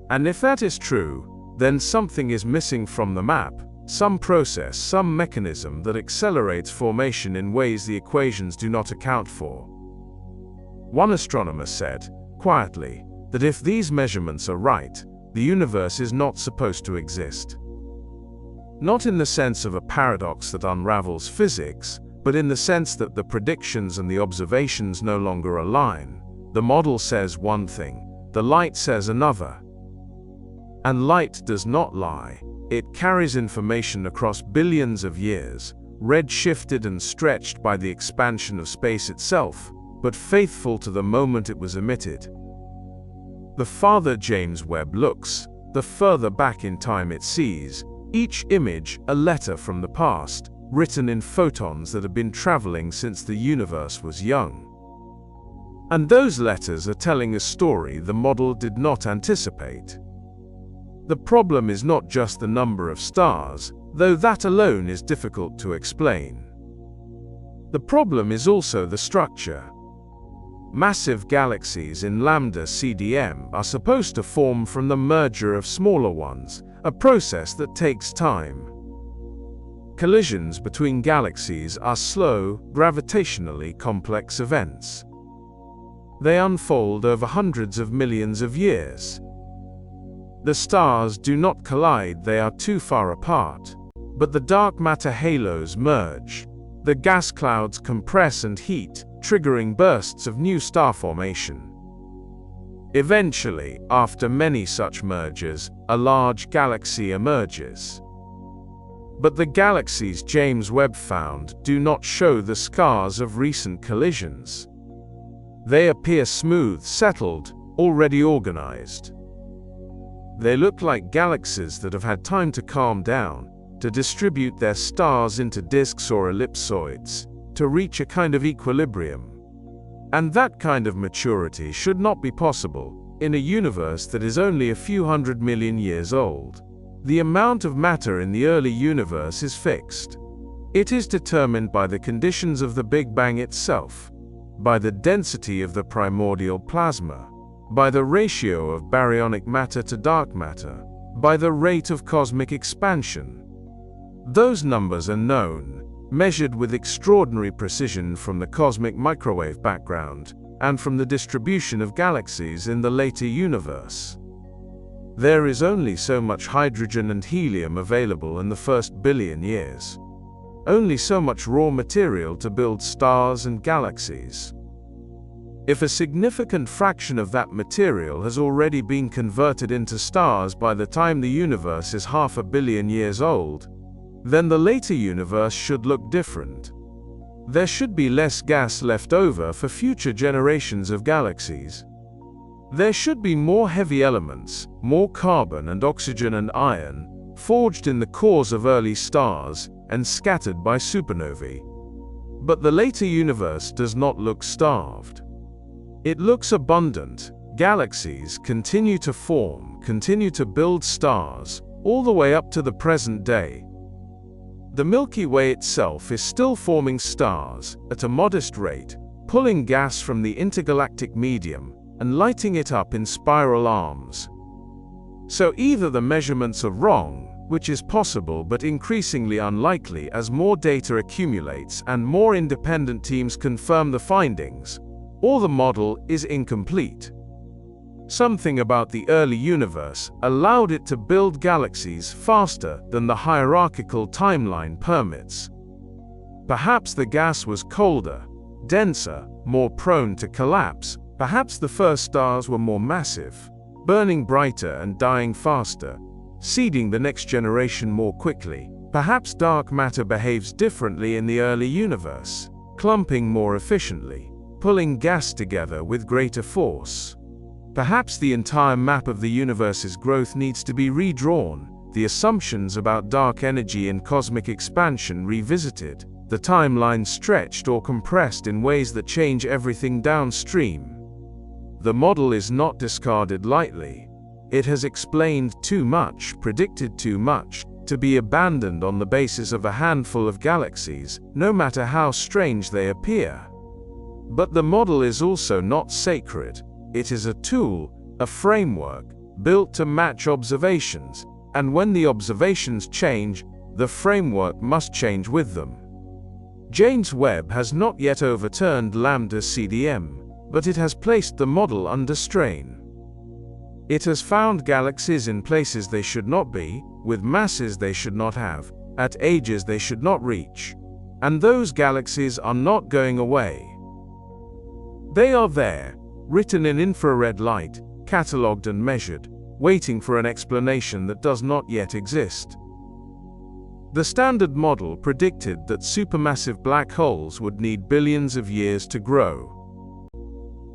And if that is true, then something is missing from the map, some process, some mechanism that accelerates formation in ways the equations do not account for. One astronomer said, quietly, that if these measurements are right, the universe is not supposed to exist. Not in the sense of a paradox that unravels physics, but in the sense that the predictions and the observations no longer align. The model says one thing, the light says another. And light does not lie. It carries information across billions of years, red-shifted and stretched by the expansion of space itself, but faithful to the moment it was emitted. The farther James Webb looks, the further back in time it sees, each image a letter from the past, written in photons that have been traveling since the universe was young. And those letters are telling a story the model did not anticipate. The problem is not just the number of stars, though that alone is difficult to explain. The problem is also the structure. Massive galaxies in Lambda CDM are supposed to form from the merger of smaller ones, a process that takes time. Collisions between galaxies are slow, gravitationally complex events. They unfold over hundreds of millions of years. The stars do not collide, they are too far apart. But the dark matter halos merge. The gas clouds compress and heat, triggering bursts of new star formation. Eventually, after many such mergers, a large galaxy emerges. But the galaxies James Webb found do not show the scars of recent collisions. They appear smooth, settled, already organized. They look like galaxies that have had time to calm down, to distribute their stars into disks or ellipsoids, to reach a kind of equilibrium. And that kind of maturity should not be possible in a universe that is only a few 100 million years old. The amount of matter in the early universe is fixed. It is determined by the conditions of the Big Bang itself, by the density of the primordial plasma, by the ratio of baryonic matter to dark matter, by the rate of cosmic expansion. Those numbers are known, measured with extraordinary precision from the cosmic microwave background, and from the distribution of galaxies in the later universe. There is only so much hydrogen and helium available in the first billion years. Only so much raw material to build stars and galaxies. If a significant fraction of that material has already been converted into stars by the time the universe is 500 million years old, then the later universe should look different. There should be less gas left over for future generations of galaxies. There should be more heavy elements, more carbon and oxygen and iron, forged in the cores of early stars and scattered by supernovae. But the later universe does not look starved. It looks abundant. Galaxies continue to form, continue to build stars, all the way up to the present day. The Milky Way itself is still forming stars, at a modest rate, pulling gas from the intergalactic medium and lighting it up in spiral arms. So either the measurements are wrong, which is possible but increasingly unlikely as more data accumulates and more independent teams confirm the findings, or the model is incomplete. Something about the early universe allowed it to build galaxies faster than the hierarchical timeline permits. Perhaps the gas was colder, denser, more prone to collapse. Perhaps the first stars were more massive, burning brighter and dying faster. seeding the next generation more quickly. Perhaps dark matter behaves differently in the early universe, clumping more efficiently, pulling gas together with greater force. Perhaps the entire map of the universe's growth needs to be redrawn, the assumptions about dark energy and cosmic expansion revisited, the timeline stretched or compressed in ways that change everything downstream. The model is not discarded lightly. It has explained too much, predicted too much, to be abandoned on the basis of a handful of galaxies, no matter how strange they appear. But the model is also not sacred. It is a tool, a framework, built to match observations, and when the observations change, the framework must change with them. James Webb has not yet overturned Lambda CDM, but it has placed the model under strain. It has found galaxies in places they should not be, with masses they should not have, at ages they should not reach. And those galaxies are not going away. They are there, written in infrared light, catalogued and measured, waiting for an explanation that does not yet exist. The standard model predicted that supermassive black holes would need billions of years to grow.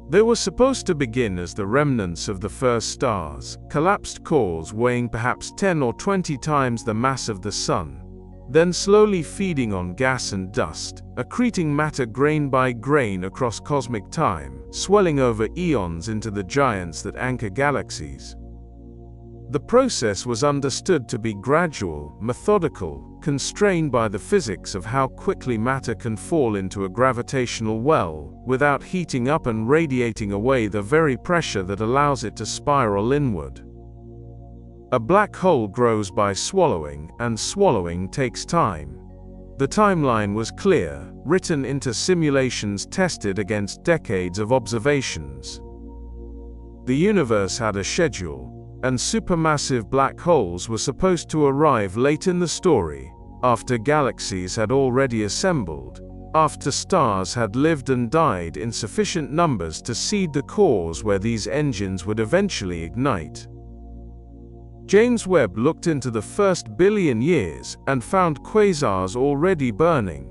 They were supposed to begin as the remnants of the first stars, collapsed cores weighing perhaps 10 or 20 times the mass of the Sun, then slowly feeding on gas and dust, accreting matter grain by grain across cosmic time, swelling over eons into the giants that anchor galaxies. The process was understood to be gradual, methodical, constrained by the physics of how quickly matter can fall into a gravitational well, without heating up and radiating away the very pressure that allows it to spiral inward. A black hole grows by swallowing, and swallowing takes time. The timeline was clear, written into simulations tested against decades of observations. The universe had a schedule, and supermassive black holes were supposed to arrive late in the story, after galaxies had already assembled, after stars had lived and died in sufficient numbers to seed the cores where these engines would eventually ignite. James Webb looked into the first billion years and found quasars already burning.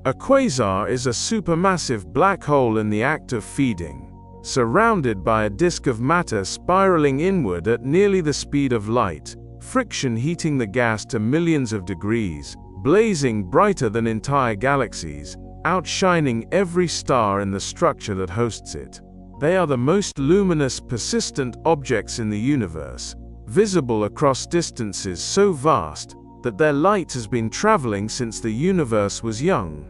A quasar is a supermassive black hole in the act of feeding, surrounded by a disk of matter spiraling inward at nearly the speed of light, friction heating the gas to millions of degrees, blazing brighter than entire galaxies, outshining every star in the structure that hosts it. They are the most luminous, persistent objects in the universe, visible across distances so vast that their light has been traveling since the universe was young.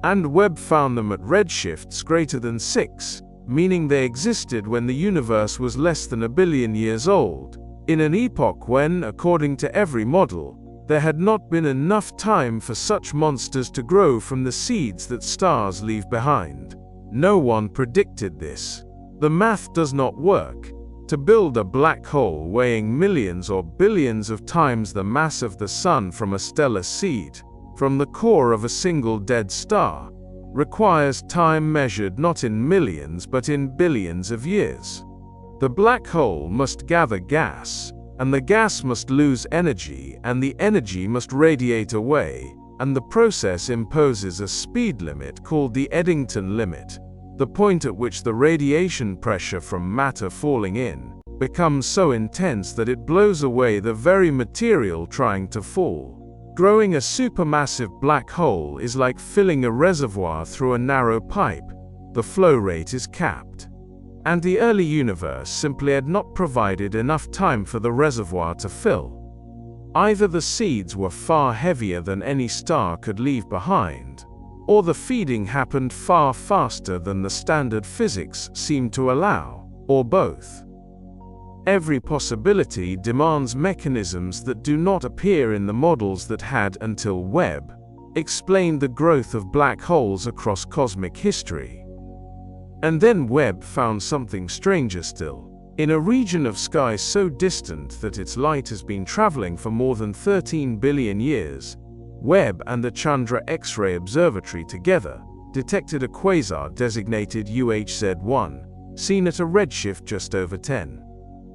And Webb found them at redshifts greater than 6, meaning they existed when the universe was less than a billion years old, in an epoch when, according to every model, there had not been enough time for such monsters to grow from the seeds that stars leave behind. No one predicted this. The math does not work. To build a black hole weighing millions or billions of times the mass of the Sun from a stellar seed, from the core of a single dead star, requires time measured not in millions but in billions of years. The black hole must gather gas, and the gas must lose energy, and the energy must radiate away, and the process imposes a speed limit called the Eddington limit, the point at which the radiation pressure from matter falling in becomes so intense that it blows away the very material trying to fall. Growing a supermassive black hole is like filling a reservoir through a narrow pipe. The flow rate is capped. And the early universe simply had not provided enough time for the reservoir to fill. Either the seeds were far heavier than any star could leave behind, or the feeding happened far faster than the standard physics seemed to allow, or both. Every possibility demands mechanisms that do not appear in the models that had, until Webb, explained the growth of black holes across cosmic history. And then Webb found something stranger still. In a region of sky so distant that its light has been traveling for more than 13 billion years, Webb and the Chandra X-ray Observatory together detected a quasar designated UHZ1, seen at a redshift just over 10.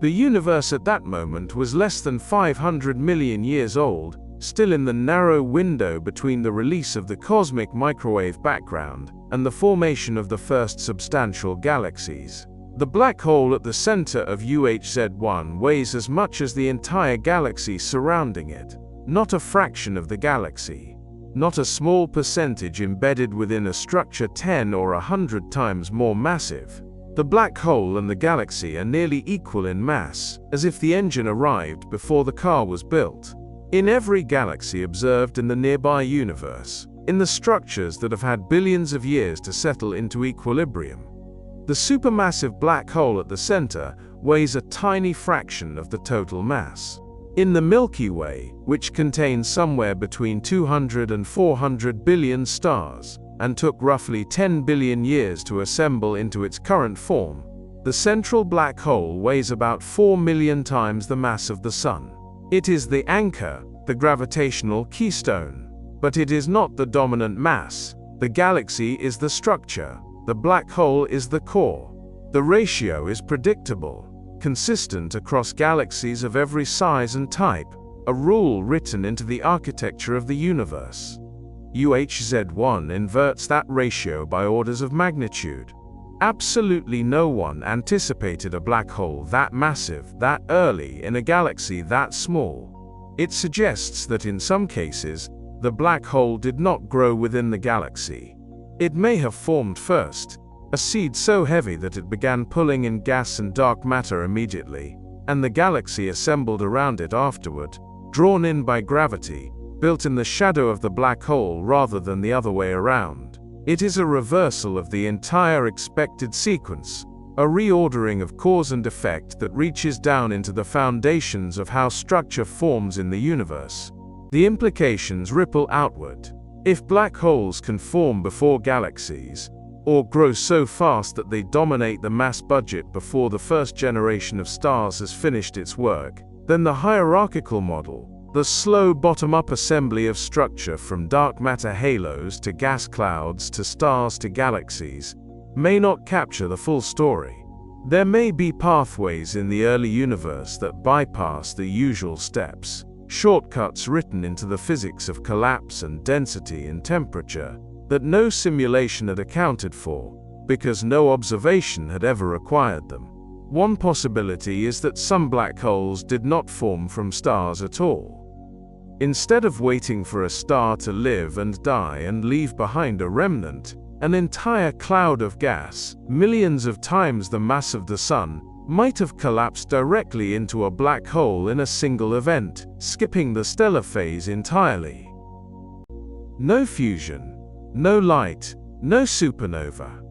The universe at that moment was less than 500 million years old, still in the narrow window between the release of the cosmic microwave background and the formation of the first substantial galaxies. The black hole at the center of UHZ1 weighs as much as the entire galaxy surrounding it, not a fraction of the galaxy, not a small percentage embedded within a structure 10 or 100 times more massive. The black hole and the galaxy are nearly equal in mass, as if the engine arrived before the car was built. In every galaxy observed in the nearby universe, in the structures that have had billions of years to settle into equilibrium, the supermassive black hole at the center weighs a tiny fraction of the total mass. In the Milky Way, which contains somewhere between 200 and 400 billion stars, and took roughly 10 billion years to assemble into its current form, the central black hole weighs about 4 million times the mass of the Sun. It is the anchor, the gravitational keystone. But it is not the dominant mass. The galaxy is the structure. The black hole is the core. The ratio is predictable, consistent across galaxies of every size and type, a rule written into the architecture of the universe. UHZ1 inverts that ratio by orders of magnitude. Absolutely no one anticipated a black hole that massive, that early, in a galaxy that small. It suggests that in some cases, the black hole did not grow within the galaxy. It may have formed first, a seed so heavy that it began pulling in gas and dark matter immediately, and the galaxy assembled around it afterward, drawn in by gravity, built in the shadow of the black hole rather than the other way around. It is a reversal of the entire expected sequence, a reordering of cause and effect that reaches down into the foundations of how structure forms in the universe. The implications ripple outward. If black holes can form before galaxies, or grow so fast that they dominate the mass budget before the first generation of stars has finished its work, then the hierarchical model, the slow bottom-up assembly of structure from dark matter halos to gas clouds to stars to galaxies, may not capture the full story. There may be pathways in the early universe that bypass the usual steps, shortcuts written into the physics of collapse and density and temperature, that no simulation had accounted for, because no observation had ever required them. One possibility is that some black holes did not form from stars at all. Instead of waiting for a star to live and die and leave behind a remnant, an entire cloud of gas, millions of times the mass of the Sun, might have collapsed directly into a black hole in a single event, skipping the stellar phase entirely. No fusion, no light, no supernova.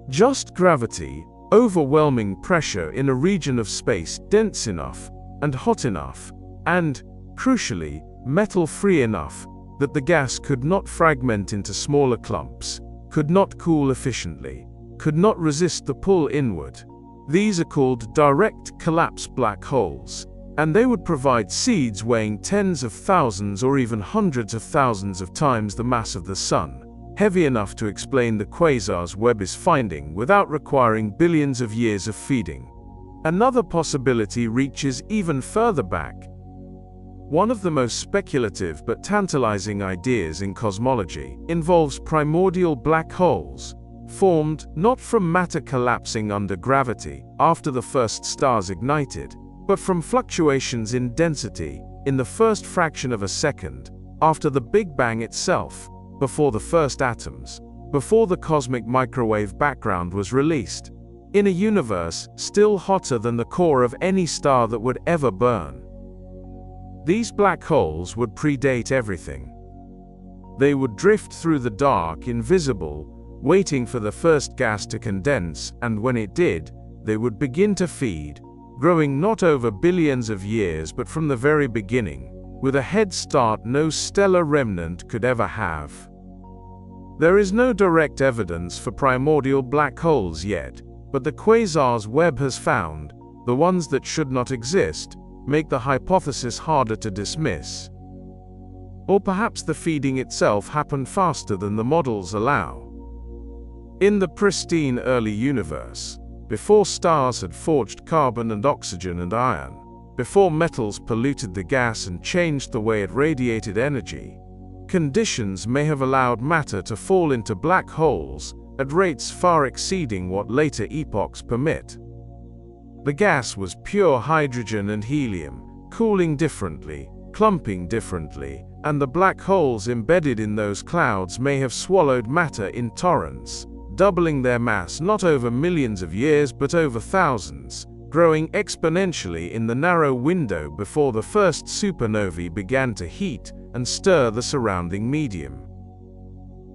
Just gravity, overwhelming pressure in a region of space dense enough and hot enough, and, crucially, metal-free enough that the gas could not fragment into smaller clumps, could not cool efficiently, could not resist the pull inward. These are called direct collapse black holes, and they would provide seeds weighing tens of thousands or even hundreds of thousands of times the mass of the Sun, heavy enough to explain the quasars Webb is finding without requiring billions of years of feeding. Another possibility reaches even further back. One of the most speculative but tantalizing ideas in cosmology involves primordial black holes, formed not from matter collapsing under gravity after the first stars ignited, but from fluctuations in density in the first fraction of a second after the Big Bang itself, before the first atoms, before the cosmic microwave background was released, in a universe still hotter than the core of any star that would ever burn. These black holes would predate everything. They would drift through the dark, invisible, waiting for the first gas to condense, and when it did, they would begin to feed, growing not over billions of years but from the very beginning, with a head start no stellar remnant could ever have. There is no direct evidence for primordial black holes yet, but the quasars Webb has found, the ones that should not exist, make the hypothesis harder to dismiss. Or perhaps the feeding itself happened faster than the models allow. In the pristine early universe, before stars had forged carbon and oxygen and iron, before metals polluted the gas and changed the way it radiated energy, conditions may have allowed matter to fall into black holes at rates far exceeding what later epochs permit. The gas was pure hydrogen and helium, cooling differently, clumping differently, and the black holes embedded in those clouds may have swallowed matter in torrents, doubling their mass not over millions of years but over thousands, growing exponentially in the narrow window before the first supernovae began to heat and stir the surrounding medium.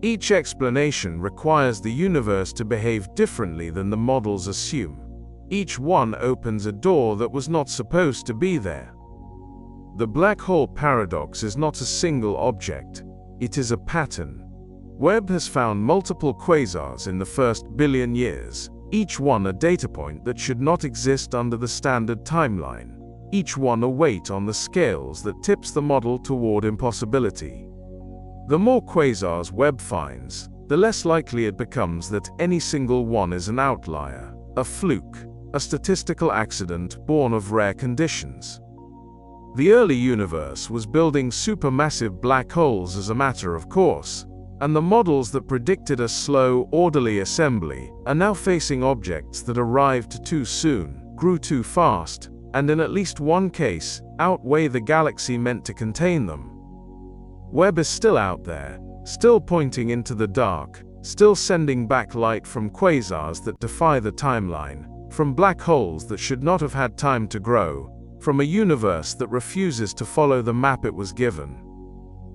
Each explanation requires the universe to behave differently than the models assume. Each one opens a door that was not supposed to be there. The black hole paradox is not a single object, it is a pattern. Webb has found multiple quasars in the first billion years, each one a data point that should not exist under the standard timeline, each one a weight on the scales that tips the model toward impossibility. The more quasars Webb finds, the less likely it becomes that any single one is an outlier, a fluke, a statistical accident born of rare conditions. The early universe was building supermassive black holes as a matter of course, and the models that predicted a slow, orderly assembly are now facing objects that arrived too soon, grew too fast, and in at least one case, outweigh the galaxy meant to contain them. Webb is still out there, still pointing into the dark, still sending back light from quasars that defy the timeline, from black holes that should not have had time to grow, from a universe that refuses to follow the map it was given.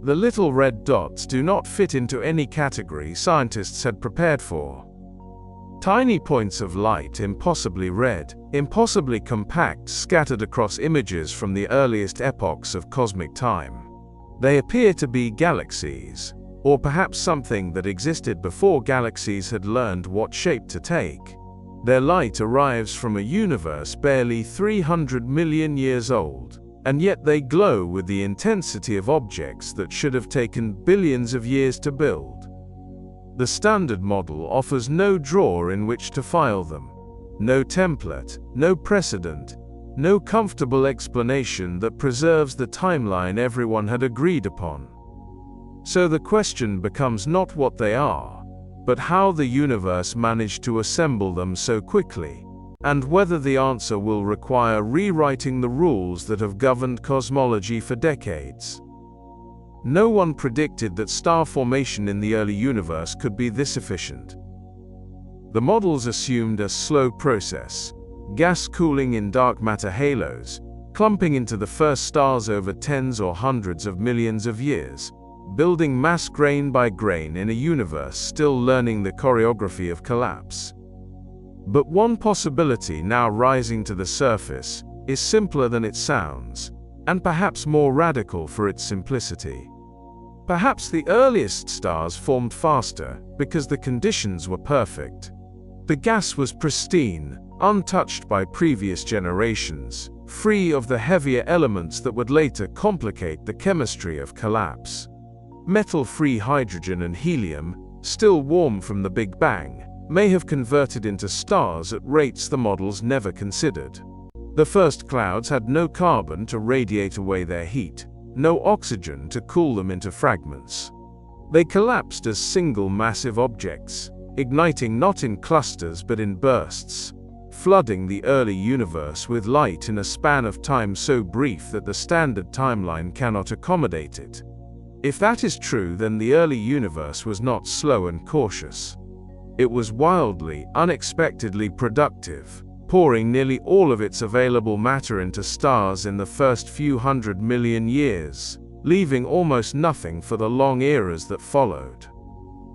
The little red dots do not fit into any category scientists had prepared for. Tiny points of light, impossibly red, impossibly compact, scattered across images from the earliest epochs of cosmic time. They appear to be galaxies, or perhaps something that existed before galaxies had learned what shape to take. Their light arrives from a universe barely 300 million years old, and yet they glow with the intensity of objects that should have taken billions of years to build. The standard model offers no drawer in which to file them, no template, no precedent, no comfortable explanation that preserves the timeline everyone had agreed upon. So the question becomes not what they are, but how the universe managed to assemble them so quickly, and whether the answer will require rewriting the rules that have governed cosmology for decades. No one predicted that star formation in the early universe could be this efficient. The models assumed a slow process, gas cooling in dark matter halos, clumping into the first stars over tens or hundreds of millions of years, building mass grain by grain in a universe still learning the choreography of collapse. But one possibility now rising to the surface is simpler than it sounds, and perhaps more radical for its simplicity. Perhaps the earliest stars formed faster because the conditions were perfect. The gas was pristine, untouched by previous generations, free of the heavier elements that would later complicate the chemistry of collapse. Metal-free hydrogen and helium, still warm from the Big Bang, may have converted into stars at rates the models never considered. The first clouds had no carbon to radiate away their heat, no oxygen to cool them into fragments. They collapsed as single massive objects, igniting not in clusters but in bursts, flooding the early universe with light in a span of time so brief that the standard timeline cannot accommodate it. If that is true, then the early universe was not slow and cautious. It was wildly, unexpectedly productive, pouring nearly all of its available matter into stars in the first few 100 million years, leaving almost nothing for the long eras that followed.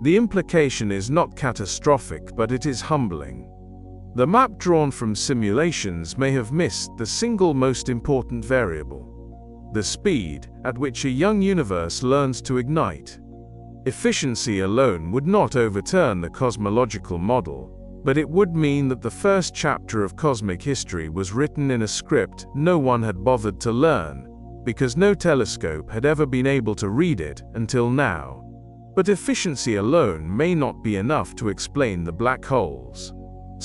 The implication is not catastrophic, but it is humbling. The map drawn from simulations may have missed the single most important variable: the speed at which a young universe learns to ignite. Efficiency alone would not overturn the cosmological model, but it would mean that the first chapter of cosmic history was written in a script no one had bothered to learn, because no telescope had ever been able to read it until now. But efficiency alone may not be enough to explain the black holes.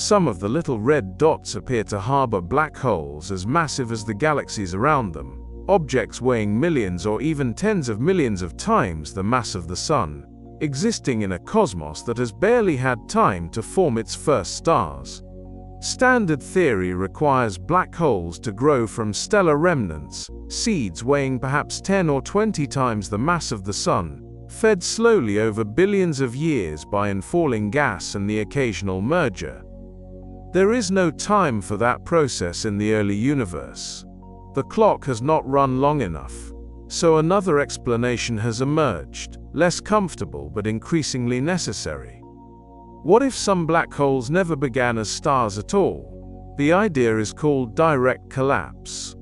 Some of the little red dots appear to harbor black holes as massive as the galaxies around them, objects weighing millions or even tens of millions of times the mass of the Sun, existing in a cosmos that has barely had time to form its first stars. Standard theory requires black holes to grow from stellar remnants, seeds weighing perhaps 10 or 20 times the mass of the Sun, fed slowly over billions of years by infalling gas and the occasional merger. There is no time for that process in the early universe. The clock has not run long enough. So another explanation has emerged, less comfortable but increasingly necessary. What if some black holes never began as stars at all? The idea is called direct collapse.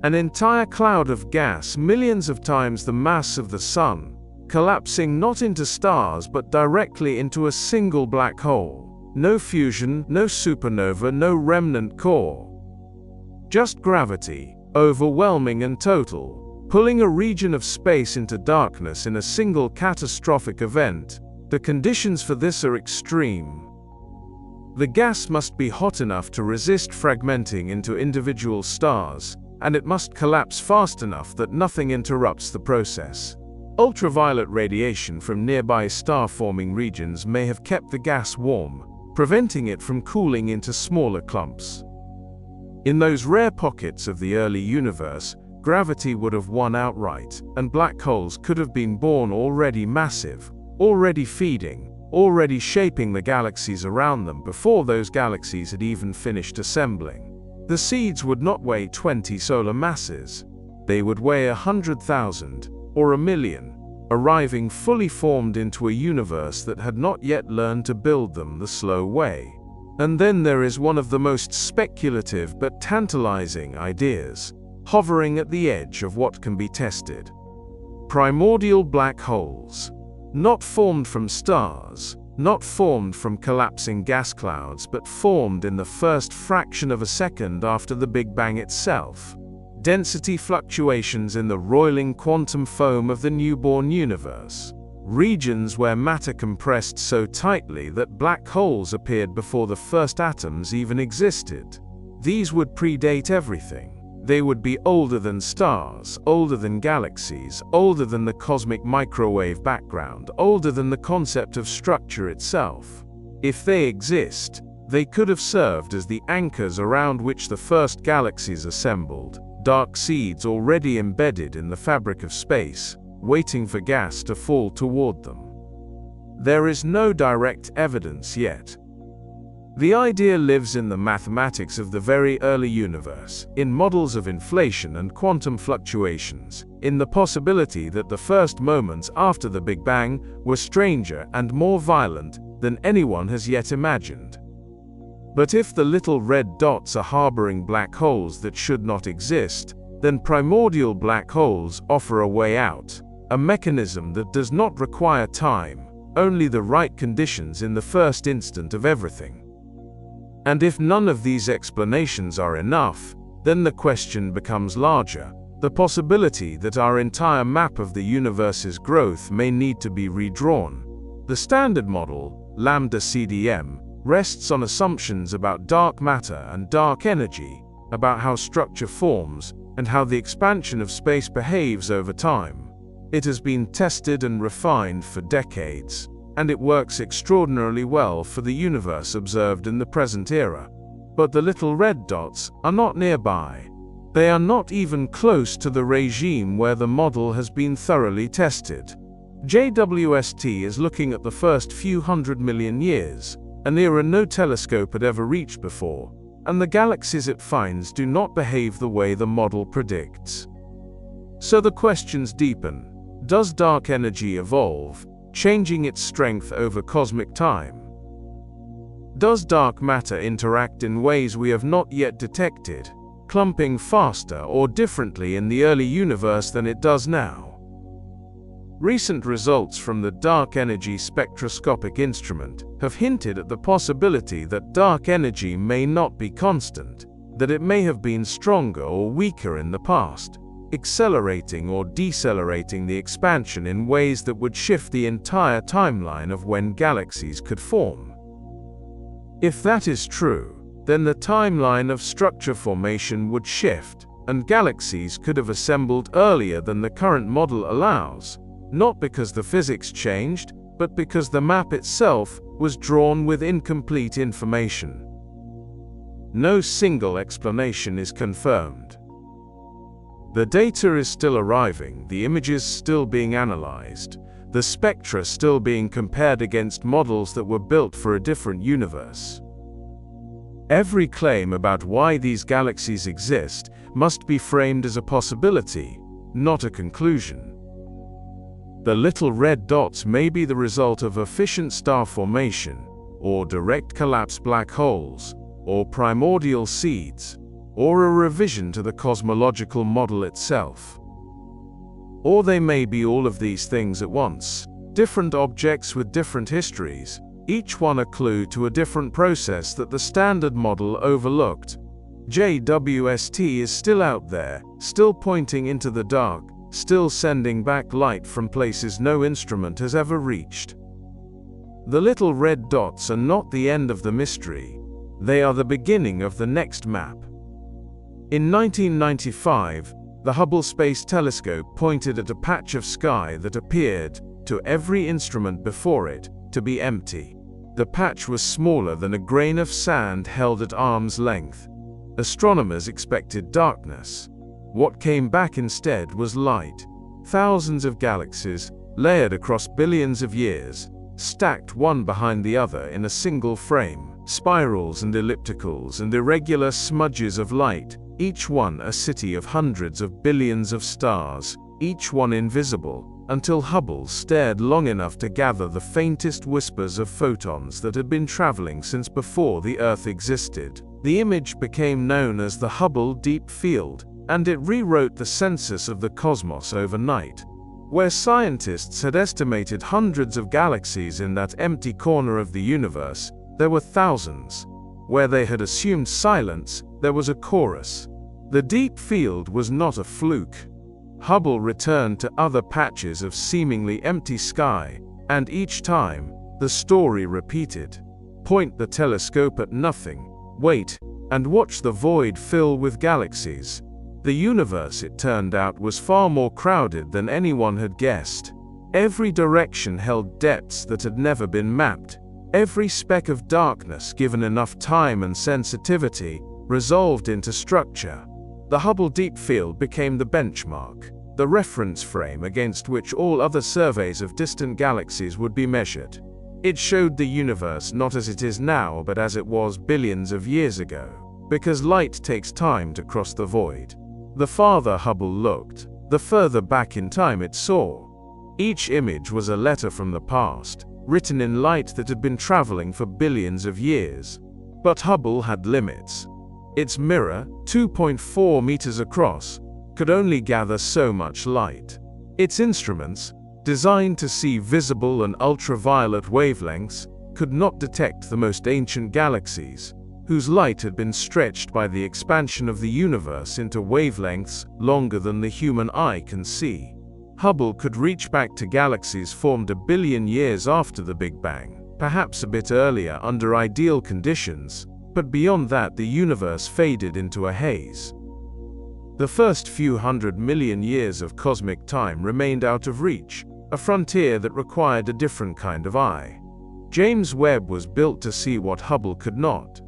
An entire cloud of gas millions of times the mass of the Sun, collapsing not into stars but directly into a single black hole. No fusion, no supernova, no remnant core. Just gravity, overwhelming and total, pulling a region of space into darkness in a single catastrophic event. The conditions for this are extreme. The gas must be hot enough to resist fragmenting into individual stars, and it must collapse fast enough that nothing interrupts the process. Ultraviolet radiation from nearby star-forming regions may have kept the gas warm, preventing it from cooling into smaller clumps. In those rare pockets of the early universe, gravity would have won outright, and black holes could have been born already massive, already feeding, already shaping the galaxies around them before those galaxies had even finished assembling. The seeds would not weigh 20 solar masses. They would weigh 100,000 or 1,000,000, arriving fully formed into a universe that had not yet learned to build them the slow way. And then there is one of the most speculative but tantalizing ideas, hovering at the edge of what can be tested. Primordial black holes. Not formed from stars, not formed from collapsing gas clouds, but formed in the first fraction of a second after the Big Bang itself. Density fluctuations in the roiling quantum foam of the newborn universe. Regions where matter compressed so tightly that black holes appeared before the first atoms even existed. These would predate everything. They would be older than stars, older than galaxies, older than the cosmic microwave background, older than the concept of structure itself. If they exist, they could have served as the anchors around which the first galaxies assembled, dark seeds already embedded in the fabric of space, waiting for gas to fall toward them. There is no direct evidence yet. The idea lives in the mathematics of the very early universe, in models of inflation and quantum fluctuations, in the possibility that the first moments after the Big Bang were stranger and more violent than anyone has yet imagined. But if the little red dots are harboring black holes that should not exist, then primordial black holes offer a way out, a mechanism that does not require time, only the right conditions in the first instant of everything. And if none of these explanations are enough, then the question becomes larger, the possibility that our entire map of the universe's growth may need to be redrawn. The standard model, Lambda CDM, rests on assumptions about dark matter and dark energy, about how structure forms, and how the expansion of space behaves over time. It has been tested and refined for decades, and it works extraordinarily well for the universe observed in the present era. But the little red dots are not nearby. They are not even close to the regime where the model has been thoroughly tested. JWST is looking at the first few 100 million years, an era no telescope had ever reached before, and the galaxies it finds do not behave the way the model predicts. So the questions deepen. Does dark energy evolve, changing its strength over cosmic time? Does dark matter interact in ways we have not yet detected, clumping faster or differently in the early universe than it does now? Recent results from the Dark Energy Spectroscopic Instrument have hinted at the possibility that dark energy may not be constant, that it may have been stronger or weaker in the past, accelerating or decelerating the expansion in ways that would shift the entire timeline of when galaxies could form. If that is true, then the timeline of structure formation would shift, and galaxies could have assembled earlier than the current model allows, not because the physics changed, but because the map itself was drawn with incomplete information. No single explanation is confirmed. The data is still arriving, the images still being analyzed, the spectra still being compared against models that were built for a different universe. Every claim about why these galaxies exist must be framed as a possibility, not a conclusion. The little red dots may be the result of efficient star formation, or direct collapse black holes, or primordial seeds, or a revision to the cosmological model itself. Or they may be all of these things at once, different objects with different histories, each one a clue to a different process that the standard model overlooked. JWST is still out there, still pointing into the dark, still sending back light from places no instrument has ever reached. The little red dots are not the end of the mystery. They are the beginning of the next map. In 1995, the Hubble Space Telescope pointed at a patch of sky that appeared, to every instrument before it, to be empty. The patch was smaller than a grain of sand held at arm's length. Astronomers expected darkness. What came back instead was light. Thousands of galaxies, layered across billions of years, stacked one behind the other in a single frame. Spirals and ellipticals and irregular smudges of light, each one a city of hundreds of billions of stars, each one invisible, until Hubble stared long enough to gather the faintest whispers of photons that had been traveling since before the Earth existed. The image became known as the Hubble Deep Field, and it rewrote the census of the cosmos overnight. Where scientists had estimated hundreds of galaxies in that empty corner of the universe, there were thousands. Where they had assumed silence, there was a chorus. The deep field was not a fluke. Hubble returned to other patches of seemingly empty sky, and each time, the story repeated. Point the telescope at nothing, wait, and watch the void fill with galaxies. The universe, it turned out, was far more crowded than anyone had guessed. Every direction held depths that had never been mapped. Every speck of darkness, given enough time and sensitivity, resolved into structure. The Hubble Deep Field became the benchmark, the reference frame against which all other surveys of distant galaxies would be measured. It showed the universe not as it is now, but as it was billions of years ago, because light takes time to cross the void. The farther Hubble looked, the further back in time it saw. Each image was a letter from the past, written in light that had been traveling for billions of years. But Hubble had limits. Its mirror, 2.4 meters across, could only gather so much light. Its instruments, designed to see visible and ultraviolet wavelengths, could not detect the most ancient galaxies, whose light had been stretched by the expansion of the universe into wavelengths longer than the human eye can see. Hubble could reach back to galaxies formed a billion years after the Big Bang, perhaps a bit earlier under ideal conditions, but beyond that the universe faded into a haze. The first few 100 million years of cosmic time remained out of reach, a frontier that required a different kind of eye. James Webb was built to see what Hubble could not.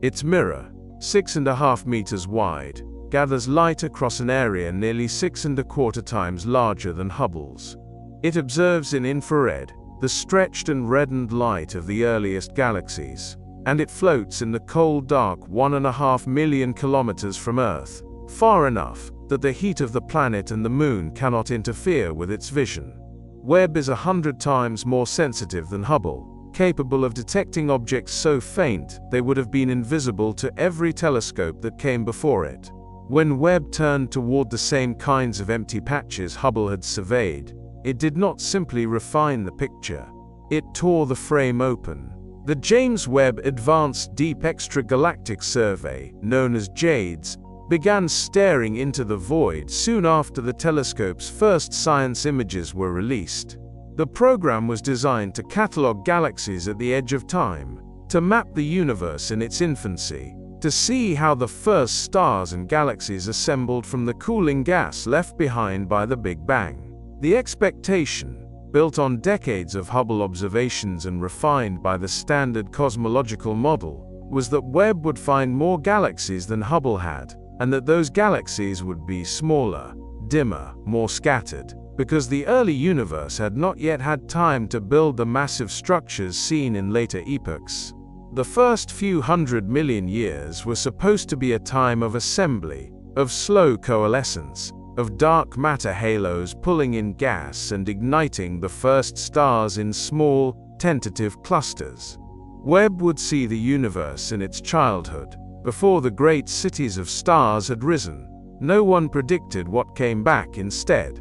Its mirror, 6.5 meters wide, gathers light across an area nearly 6.25 times larger than Hubble's. It observes in infrared the stretched and reddened light of the earliest galaxies, and it floats in the cold dark 1.5 million kilometers from Earth, far enough that the heat of the planet and the moon cannot interfere with its vision. Webb is 100 times more sensitive than Hubble, capable of detecting objects so faint they would have been invisible to every telescope that came before it. When Webb turned toward the same kinds of empty patches Hubble had surveyed, it did not simply refine the picture. It tore the frame open. The James Webb Advanced Deep Extragalactic Survey, known as JADES, began staring into the void soon after the telescope's first science images were released. The program was designed to catalog galaxies at the edge of time, to map the universe in its infancy, to see how the first stars and galaxies assembled from the cooling gas left behind by the Big Bang. The expectation, built on decades of Hubble observations and refined by the standard cosmological model, was that Webb would find more galaxies than Hubble had, and that those galaxies would be smaller, dimmer, more scattered, because the early universe had not yet had time to build the massive structures seen in later epochs. The first few 100 million years were supposed to be a time of assembly, of slow coalescence, of dark matter halos pulling in gas and igniting the first stars in small, tentative clusters. Webb would see the universe in its childhood, before the great cities of stars had risen. No one predicted what came back instead.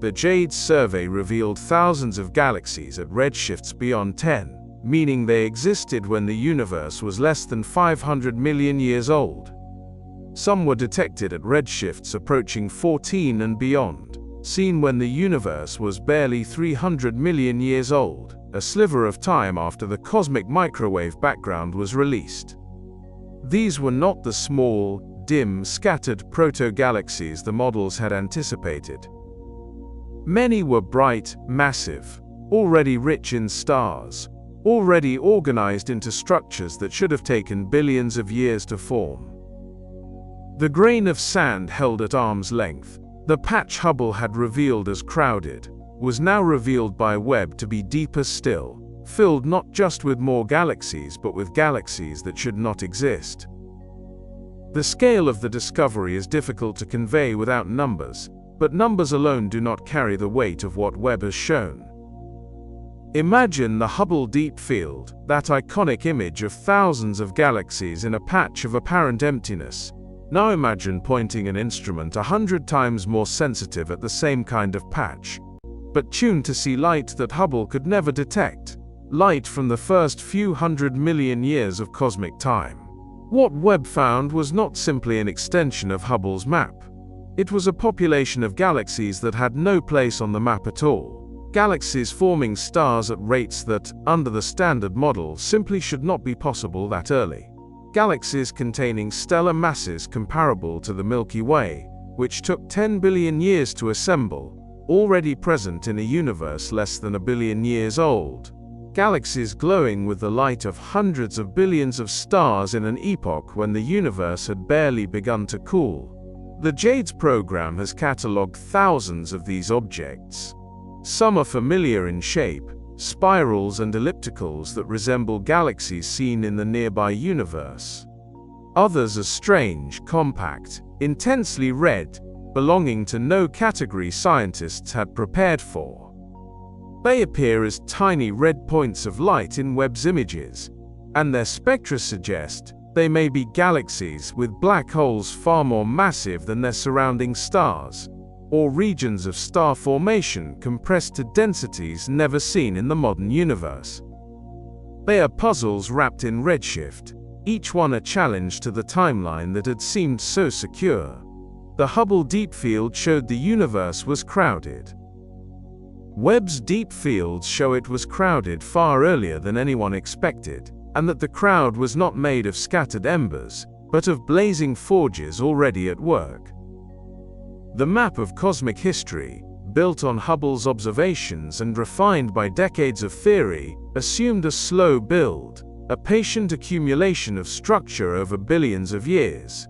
The JADES survey revealed thousands of galaxies at redshifts beyond 10, meaning they existed when the universe was less than 500 million years old. Some were detected at redshifts approaching 14 and beyond, seen when the universe was barely 300 million years old, a sliver of time after the cosmic microwave background was released. These were not the small, dim, scattered proto-galaxies the models had anticipated. Many were bright, massive, already rich in stars, already organized into structures that should have taken billions of years to form. The grain of sand held at arm's length, the patch Hubble had revealed as crowded, was now revealed by Webb to be deeper still, filled not just with more galaxies but with galaxies that should not exist. The scale of the discovery is difficult to convey without numbers, but numbers alone do not carry the weight of what Webb has shown. Imagine the Hubble Deep Field, that iconic image of thousands of galaxies in a patch of apparent emptiness. Now imagine pointing an instrument 100 times more sensitive at the same kind of patch, but tuned to see light that Hubble could never detect, light from the first few 100 million years of cosmic time. What Webb found was not simply an extension of Hubble's map. It was a population of galaxies that had no place on the map at all. Galaxies forming stars at rates that, under the standard model, simply should not be possible that early. Galaxies containing stellar masses comparable to the Milky Way, which took 10 billion years to assemble, already present in a universe less than a billion years old. Galaxies glowing with the light of hundreds of billions of stars in an epoch when the universe had barely begun to cool. The JADES program has catalogued thousands of these objects. Some are familiar in shape, spirals and ellipticals that resemble galaxies seen in the nearby universe. Others are strange, compact, intensely red, belonging to no category scientists had prepared for. They appear as tiny red points of light in Webb's images, and their spectra suggest they may be galaxies with black holes far more massive than their surrounding stars, or regions of star formation compressed to densities never seen in the modern universe. They are puzzles wrapped in redshift, each one a challenge to the timeline that had seemed so secure. The Hubble Deep Field showed the universe was crowded. Webb's deep fields show it was crowded far earlier than anyone expected, and that the crowd was not made of scattered embers, but of blazing forges already at work. The map of cosmic history, built on Hubble's observations and refined by decades of theory, assumed a slow build, a patient accumulation of structure over billions of years.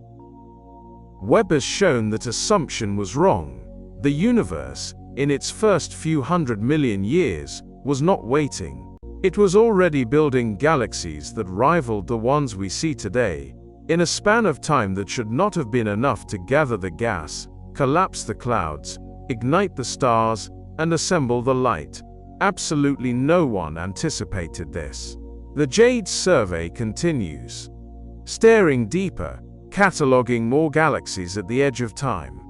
Webb has shown that assumption was wrong. The universe, in its first few 100 million years, was not waiting. It was already building galaxies that rivaled the ones we see today, in a span of time that should not have been enough to gather the gas, collapse the clouds, ignite the stars, and assemble the light. Absolutely no one anticipated this. The JADES survey continues, staring deeper, cataloging more galaxies at the edge of time,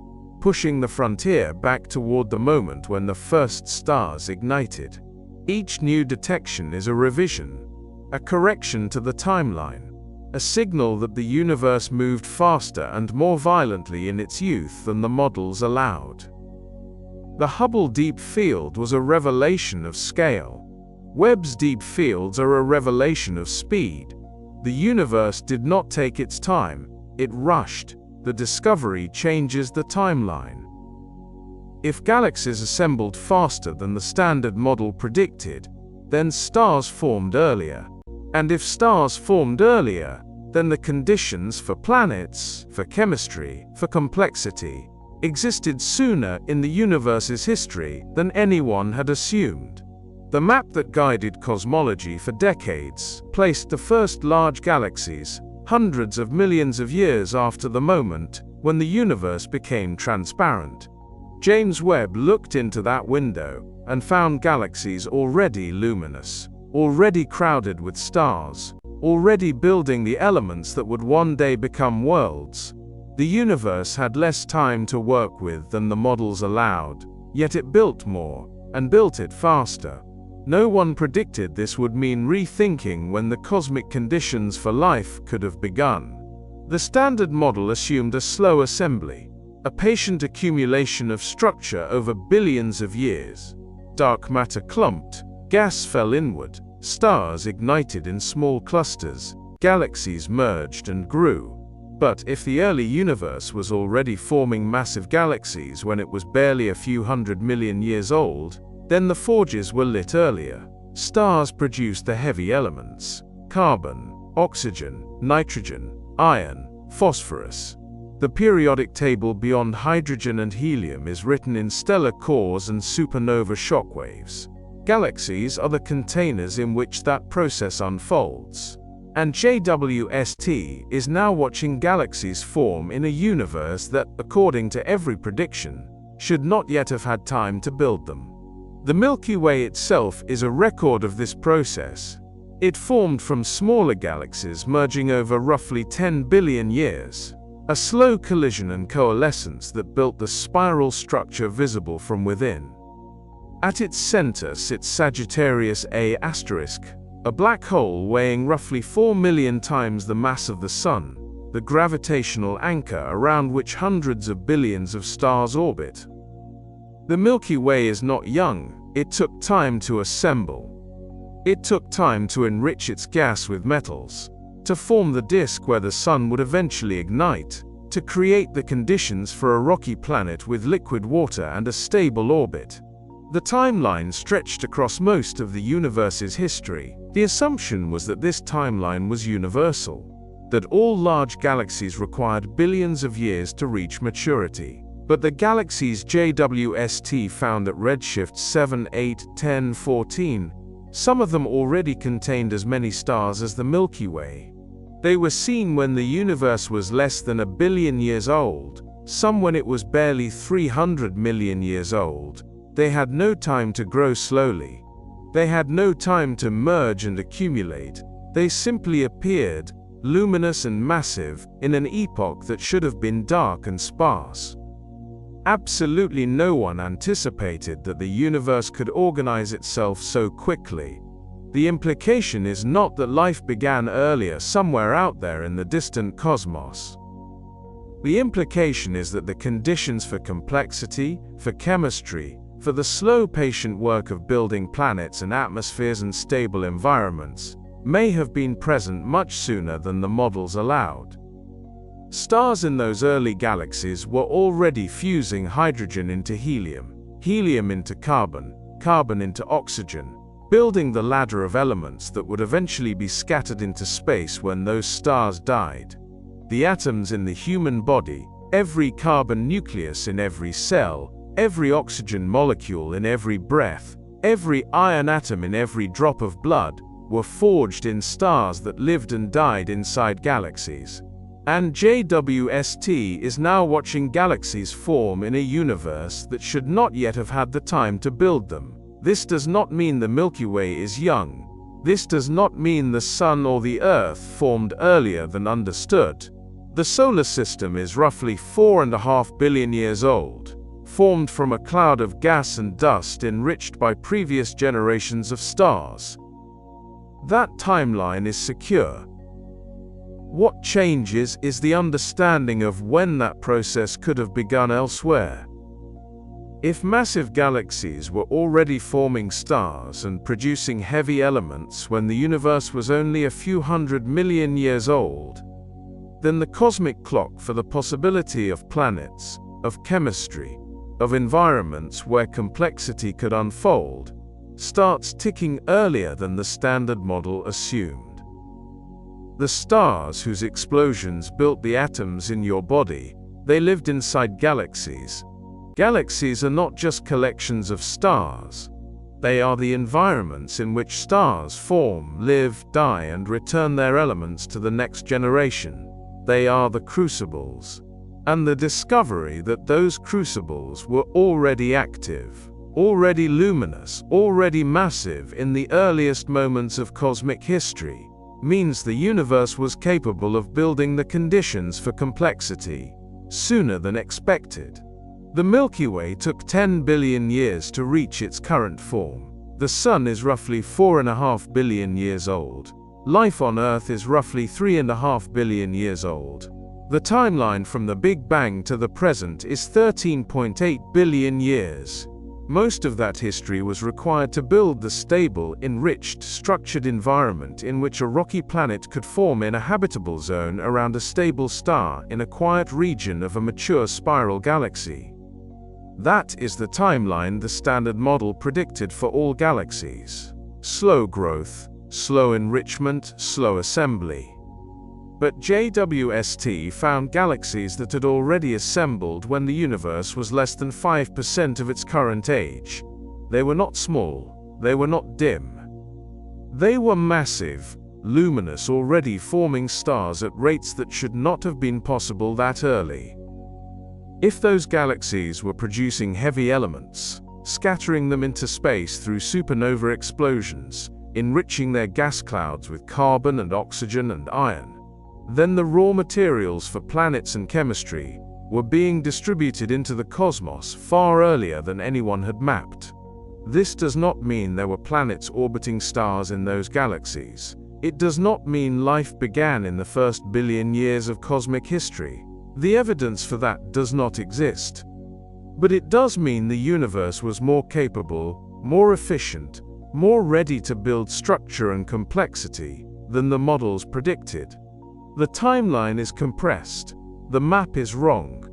pushing the frontier back toward the moment when the first stars ignited. Each new detection is a revision, a correction to the timeline, a signal that the universe moved faster and more violently in its youth than the models allowed. The Hubble Deep Field was a revelation of scale. Webb's deep fields are a revelation of speed. The universe did not take its time, it rushed. The discovery changes the timeline. If galaxies assembled faster than the standard model predicted, then stars formed earlier. And if stars formed earlier, then the conditions for planets, for chemistry, for complexity, existed sooner in the universe's history than anyone had assumed. The map that guided cosmology for decades placed the first large galaxies hundreds of millions of years after the moment when the universe became transparent. James Webb looked into that window and found galaxies already luminous, already crowded with stars, already building the elements that would one day become worlds. The universe had less time to work with than the models allowed, yet it built more, and built it faster. No one predicted this would mean rethinking when the cosmic conditions for life could have begun. The standard model assumed a slow assembly, a patient accumulation of structure over billions of years. Dark matter clumped, gas fell inward, stars ignited in small clusters, galaxies merged and grew. But if the early universe was already forming massive galaxies when it was barely a few 100 million years old, then the forges were lit earlier. Stars produced the heavy elements: carbon, oxygen, nitrogen, iron, phosphorus. The periodic table beyond hydrogen and helium is written in stellar cores and supernova shockwaves. Galaxies are the containers in which that process unfolds. And JWST is now watching galaxies form in a universe that, according to every prediction, should not yet have had time to build them. The Milky Way itself is a record of this process. It formed from smaller galaxies merging over roughly 10 billion years. A slow collision and coalescence that built the spiral structure visible from within. At its center sits Sagittarius A*, a black hole weighing roughly 4 million times the mass of the Sun, the gravitational anchor around which hundreds of billions of stars orbit. The Milky Way is not young, it took time to assemble. It took time to enrich its gas with metals, to form the disk where the Sun would eventually ignite, to create the conditions for a rocky planet with liquid water and a stable orbit. The timeline stretched across most of the universe's history. The assumption was that this timeline was universal, that all large galaxies required billions of years to reach maturity. But the galaxies JWST found at redshifts 7, 8, 10, 14, some of them already contained as many stars as the Milky Way. They were seen when the universe was less than 1 billion years old, some when it was barely 300 million years old. They had no time to grow slowly. They had no time to merge and accumulate. They simply appeared, luminous and massive, in an epoch that should have been dark and sparse. Absolutely no one anticipated that the universe could organize itself so quickly. The implication is not that life began earlier somewhere out there in the distant cosmos. The implication is that the conditions for complexity, for chemistry, for the slow, patient work of building planets and atmospheres and stable environments, may have been present much sooner than the models allowed. Stars in those early galaxies were already fusing hydrogen into helium, helium into carbon, carbon into oxygen, building the ladder of elements that would eventually be scattered into space when those stars died. The atoms in the human body, every carbon nucleus in every cell, every oxygen molecule in every breath, every iron atom in every drop of blood, were forged in stars that lived and died inside galaxies. And JWST is now watching galaxies form in a universe that should not yet have had the time to build them. This does not mean the Milky Way is young. This does not mean the Sun or the Earth formed earlier than understood. The solar system is roughly 4.5 billion years old, formed from a cloud of gas and dust enriched by previous generations of stars. That timeline is secure. What changes is the understanding of when that process could have begun elsewhere. If massive galaxies were already forming stars and producing heavy elements when the universe was only a few 100 million years old, then the cosmic clock for the possibility of planets, of chemistry, of environments where complexity could unfold, starts ticking earlier than the Standard Model assumed. The stars whose explosions built the atoms in your body, they lived inside galaxies. Galaxies are not just collections of stars. They are the environments in which stars form, live, die, and return their elements to the next generation. They are the crucibles. And the discovery that those crucibles were already active, already luminous, already massive in the earliest moments of cosmic history, means the universe was capable of building the conditions for complexity sooner than expected. The Milky Way took 10 billion years to reach its current form. The Sun is roughly 4.5 billion years old. Life on Earth is roughly 3.5 billion years old. The timeline from the Big Bang to the present is 13.8 billion years. Most of that history was required to build the stable, enriched, structured environment in which a rocky planet could form in a habitable zone around a stable star in a quiet region of a mature spiral galaxy. That is the timeline the Standard Model predicted for all galaxies. Slow growth, slow enrichment, slow assembly. But JWST found galaxies that had already assembled when the universe was less than 5% of its current age. They were not small, they were not dim. They were massive, luminous, already forming stars at rates that should not have been possible that early. If those galaxies were producing heavy elements, scattering them into space through supernova explosions, enriching their gas clouds with carbon and oxygen and iron, then the raw materials for planets and chemistry were being distributed into the cosmos far earlier than anyone had mapped. This does not mean there were planets orbiting stars in those galaxies. It does not mean life began in the first billion years of cosmic history. The evidence for that does not exist. But it does mean the universe was more capable, more efficient, more ready to build structure and complexity than the models predicted. The timeline is compressed, the map is wrong,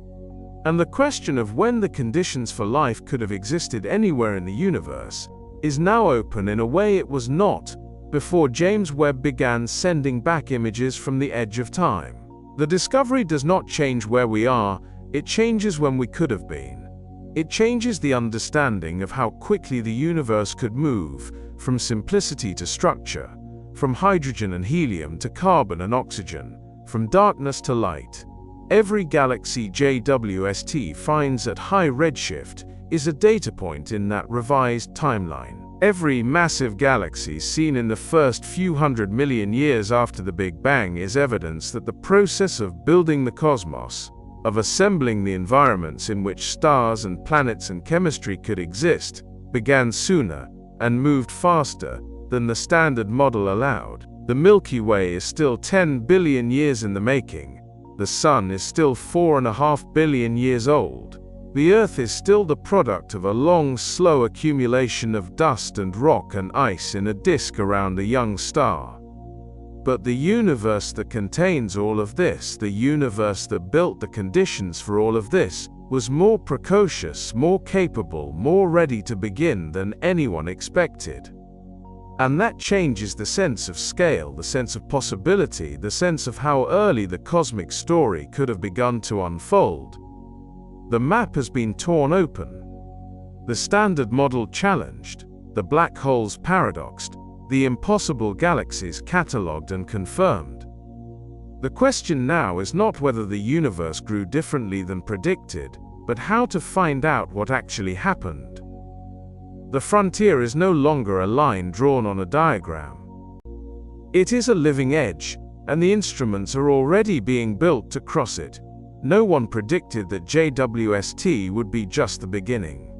and the question of when the conditions for life could have existed anywhere in the universe is now open in a way it was not before James Webb began sending back images from the edge of time. The discovery does not change where we are, it changes when we could have been. It changes the understanding of how quickly the universe could move from simplicity to structure, from hydrogen and helium to carbon and oxygen, from darkness to light. Every galaxy JWST finds at high redshift is a data point in that revised timeline. Every massive galaxy seen in the first few 100 million years after the Big Bang is evidence that the process of building the cosmos, of assembling the environments in which stars and planets and chemistry could exist, began sooner and moved faster than the Standard Model allowed. The Milky Way is still 10 billion years in the making. The Sun is still 4.5 billion years old. The Earth is still the product of a long, slow accumulation of dust and rock and ice in a disk around a young star. But the universe that contains all of this, the universe that built the conditions for all of this, was more precocious, more capable, more ready to begin than anyone expected. And that changes the sense of scale, the sense of possibility, the sense of how early the cosmic story could have begun to unfold. The map has been torn open. The Standard Model challenged, the black holes paradoxed, the impossible galaxies catalogued and confirmed. The question now is not whether the universe grew differently than predicted, but how to find out what actually happened. The frontier is no longer a line drawn on a diagram. It is a living edge, and the instruments are already being built to cross it. No one predicted that JWST would be just the beginning.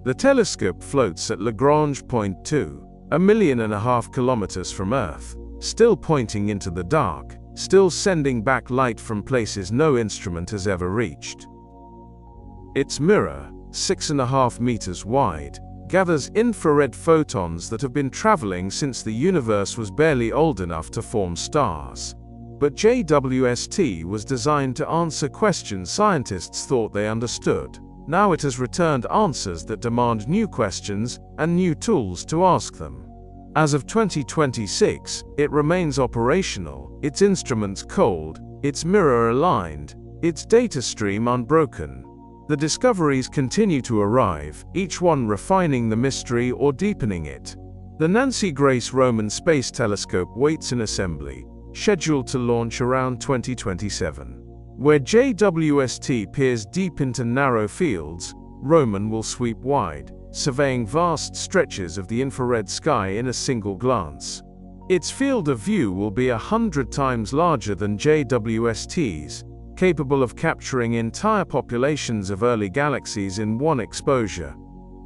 The telescope floats at Lagrange Point 2, 1.5 million kilometers from Earth, still pointing into the dark, still sending back light from places no instrument has ever reached. Its mirror, 6.5 meters wide, gathers infrared photons that have been traveling since the universe was barely old enough to form stars. But JWST was designed to answer questions scientists thought they understood. Now it has returned answers that demand new questions and new tools to ask them. As of 2026, it remains operational, its instruments cold, its mirror aligned, its data stream unbroken. The discoveries continue to arrive, each one refining the mystery or deepening it. The Nancy Grace Roman Space Telescope waits in assembly, scheduled to launch around 2027. Where JWST peers deep into narrow fields, Roman will sweep wide, surveying vast stretches of the infrared sky in a single glance. Its field of view will be 100 times larger than JWST's, capable of capturing entire populations of early galaxies in one exposure.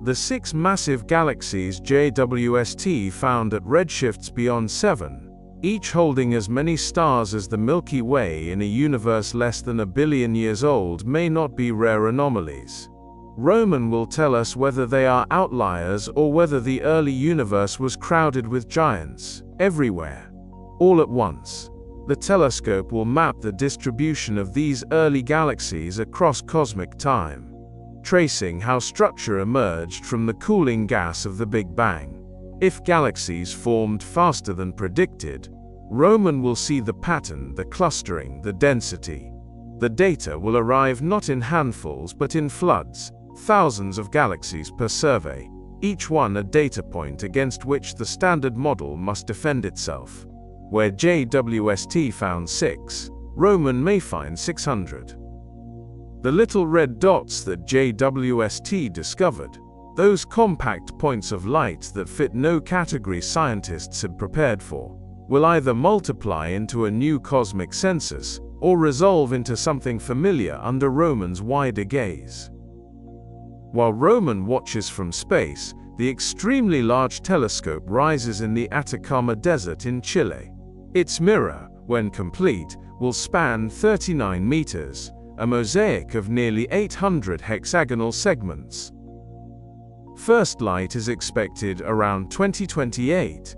The 6 massive galaxies JWST found at redshifts beyond 7, each holding as many stars as the Milky Way in a universe less than 1 billion years old, may not be rare anomalies. Roman will tell us whether they are outliers or whether the early universe was crowded with giants, everywhere, all at once. The telescope will map the distribution of these early galaxies across cosmic time, tracing how structure emerged from the cooling gas of the Big Bang. If galaxies formed faster than predicted, Roman will see the pattern, the clustering, the density. The data will arrive not in handfuls but in floods, thousands of galaxies per survey, each one a data point against which the standard model must defend itself. Where JWST found 6, Roman may find 600. The little red dots that JWST discovered, those compact points of light that fit no category scientists had prepared for, will either multiply into a new cosmic census or resolve into something familiar under Roman's wider gaze. While Roman watches from space, the extremely large telescope rises in the Atacama Desert in Chile. Its mirror, when complete, will span 39 meters, a mosaic of nearly 800 hexagonal segments. First light is expected around 2028.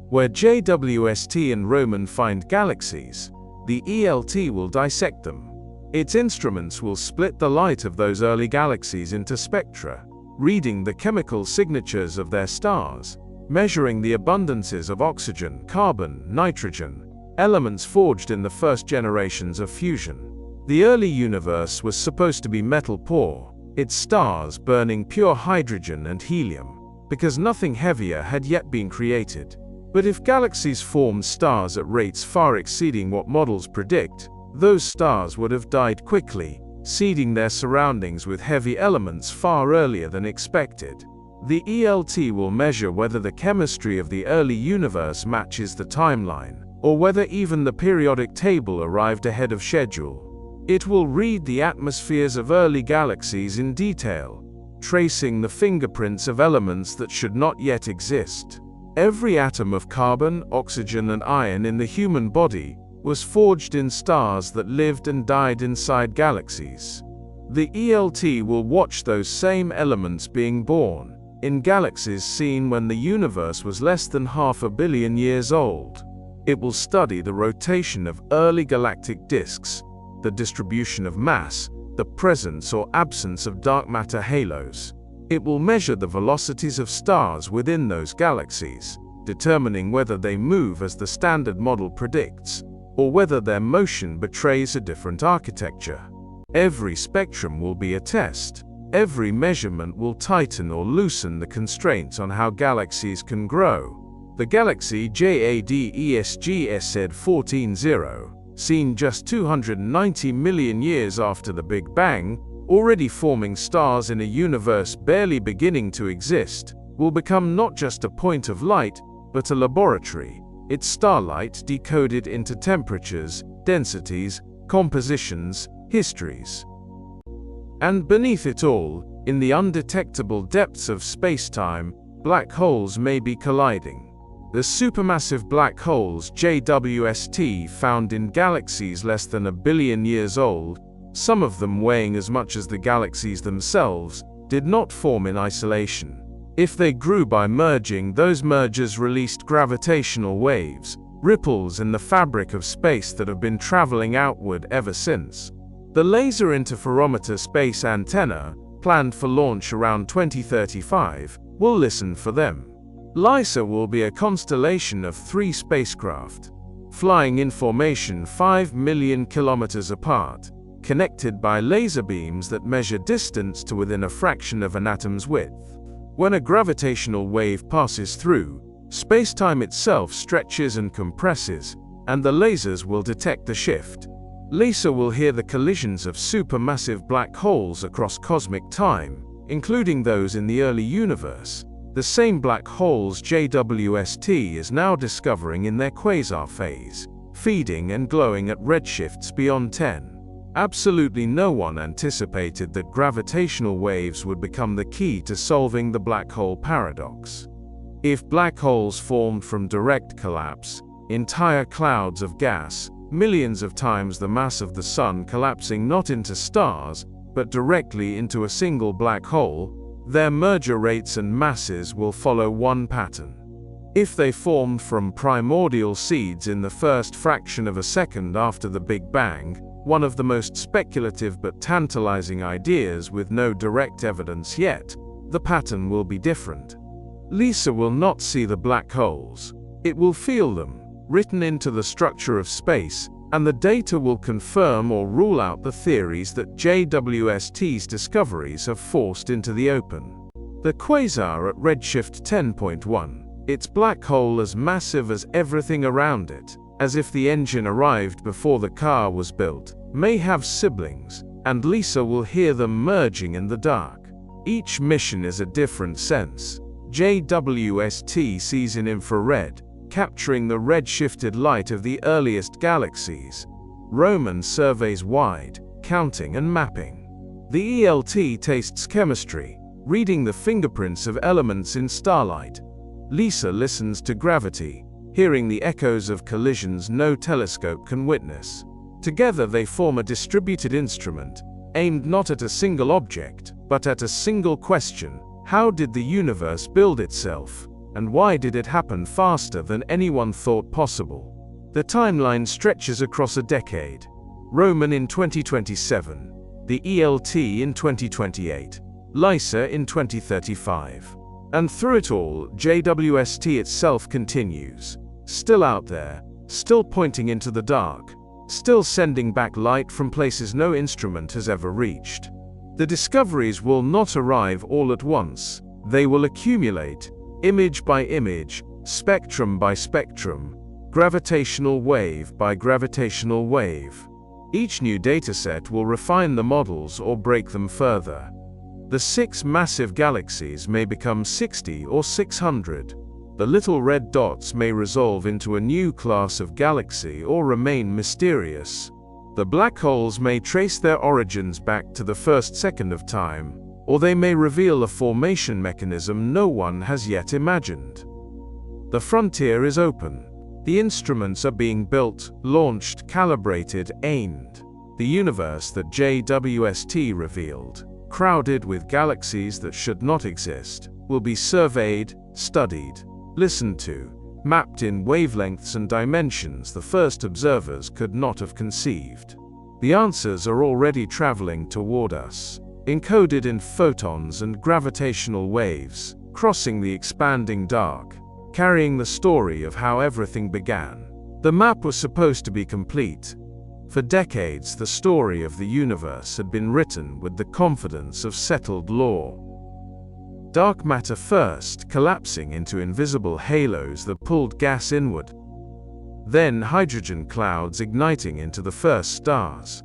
Where JWST and Roman find galaxies, the ELT will dissect them. Its instruments will split the light of those early galaxies into spectra, reading the chemical signatures of their stars, measuring the abundances of oxygen, carbon, nitrogen, elements forged in the first generations of fusion. The early universe was supposed to be metal-poor, its stars burning pure hydrogen and helium, because nothing heavier had yet been created. But if galaxies formed stars at rates far exceeding what models predict, those stars would have died quickly, seeding their surroundings with heavy elements far earlier than expected. The ELT will measure whether the chemistry of the early universe matches the timeline, or whether even the periodic table arrived ahead of schedule. It will read the atmospheres of early galaxies in detail, tracing the fingerprints of elements that should not yet exist. Every atom of carbon, oxygen, and iron in the human body was forged in stars that lived and died inside galaxies. The ELT will watch those same elements being born, in galaxies seen when the universe was less than 500 million years old. It will study the rotation of early galactic disks, the distribution of mass, the presence or absence of dark matter halos. It will measure the velocities of stars within those galaxies, determining whether they move as the standard model predicts, or whether their motion betrays a different architecture. Every spectrum will be a test. Every measurement will tighten or loosen the constraints on how galaxies can grow. The galaxy JADES SZ14-0, seen just 290 million years after the Big Bang, already forming stars in a universe barely beginning to exist, will become not just a point of light, but a laboratory, its starlight decoded into temperatures, densities, compositions, histories. And beneath it all, in the undetectable depths of space-time, black holes may be colliding. The supermassive black holes JWST found in galaxies less than 1 billion years old, some of them weighing as much as the galaxies themselves, did not form in isolation. If they grew by merging, those mergers released gravitational waves, ripples in the fabric of space that have been traveling outward ever since. The Laser Interferometer Space Antenna, planned for launch around 2035, will listen for them. LISA will be a constellation of 3 spacecraft, flying in formation 5 million kilometers apart, connected by laser beams that measure distance to within a fraction of an atom's width. When a gravitational wave passes through, space-time itself stretches and compresses, and the lasers will detect the shift. LISA will hear the collisions of supermassive black holes across cosmic time, including those in the early universe, the same black holes JWST is now discovering in their quasar phase, feeding and glowing at redshifts beyond 10. Absolutely no one anticipated that gravitational waves would become the key to solving the black hole paradox. If black holes formed from direct collapse, entire clouds of gas, millions of times the mass of the Sun collapsing not into stars, but directly into a single black hole, their merger rates and masses will follow one pattern. If they formed from primordial seeds in the first fraction of a second after the Big Bang, one of the most speculative but tantalizing ideas with no direct evidence yet, the pattern will be different. LISA will not see the black holes. It will feel them, written into the structure of space, and the data will confirm or rule out the theories that JWST's discoveries have forced into the open. The quasar at redshift 10.1, its black hole as massive as everything around it, as if the engine arrived before the car was built, may have siblings, and LISA will hear them merging in the dark. Each mission is a different sense. JWST sees in infrared, capturing the red-shifted light of the earliest galaxies. Roman surveys wide, counting and mapping. The ELT tastes chemistry, reading the fingerprints of elements in starlight. LISA listens to gravity, hearing the echoes of collisions no telescope can witness. Together they form a distributed instrument, aimed not at a single object, but at a single question: how did the universe build itself? And why did it happen faster than anyone thought possible? The timeline stretches across a decade. Roman in 2027, the ELT in 2028, LISA in 2035. And through it all, JWST itself continues. Still out there, still pointing into the dark, still sending back light from places no instrument has ever reached. The discoveries will not arrive all at once. They will accumulate, image by image, spectrum by spectrum, gravitational wave by gravitational wave. Each new dataset will refine the models or break them further. The 6 massive galaxies may become 60 or 600. The little red dots may resolve into a new class of galaxy or remain mysterious. The black holes may trace their origins back to the first second of time, or they may reveal a formation mechanism no one has yet imagined. The frontier is open. The instruments are being built, launched, calibrated, aimed. The universe that JWST revealed, crowded with galaxies that should not exist, will be surveyed, studied, listened to, mapped in wavelengths and dimensions the first observers could not have conceived. The answers are already traveling toward us, encoded in photons and gravitational waves, crossing the expanding dark, carrying the story of how everything began. The map was supposed to be complete. For decades, the story of the universe had been written with the confidence of settled law. Dark matter first, collapsing into invisible halos that pulled gas inward. Then hydrogen clouds igniting into the first stars.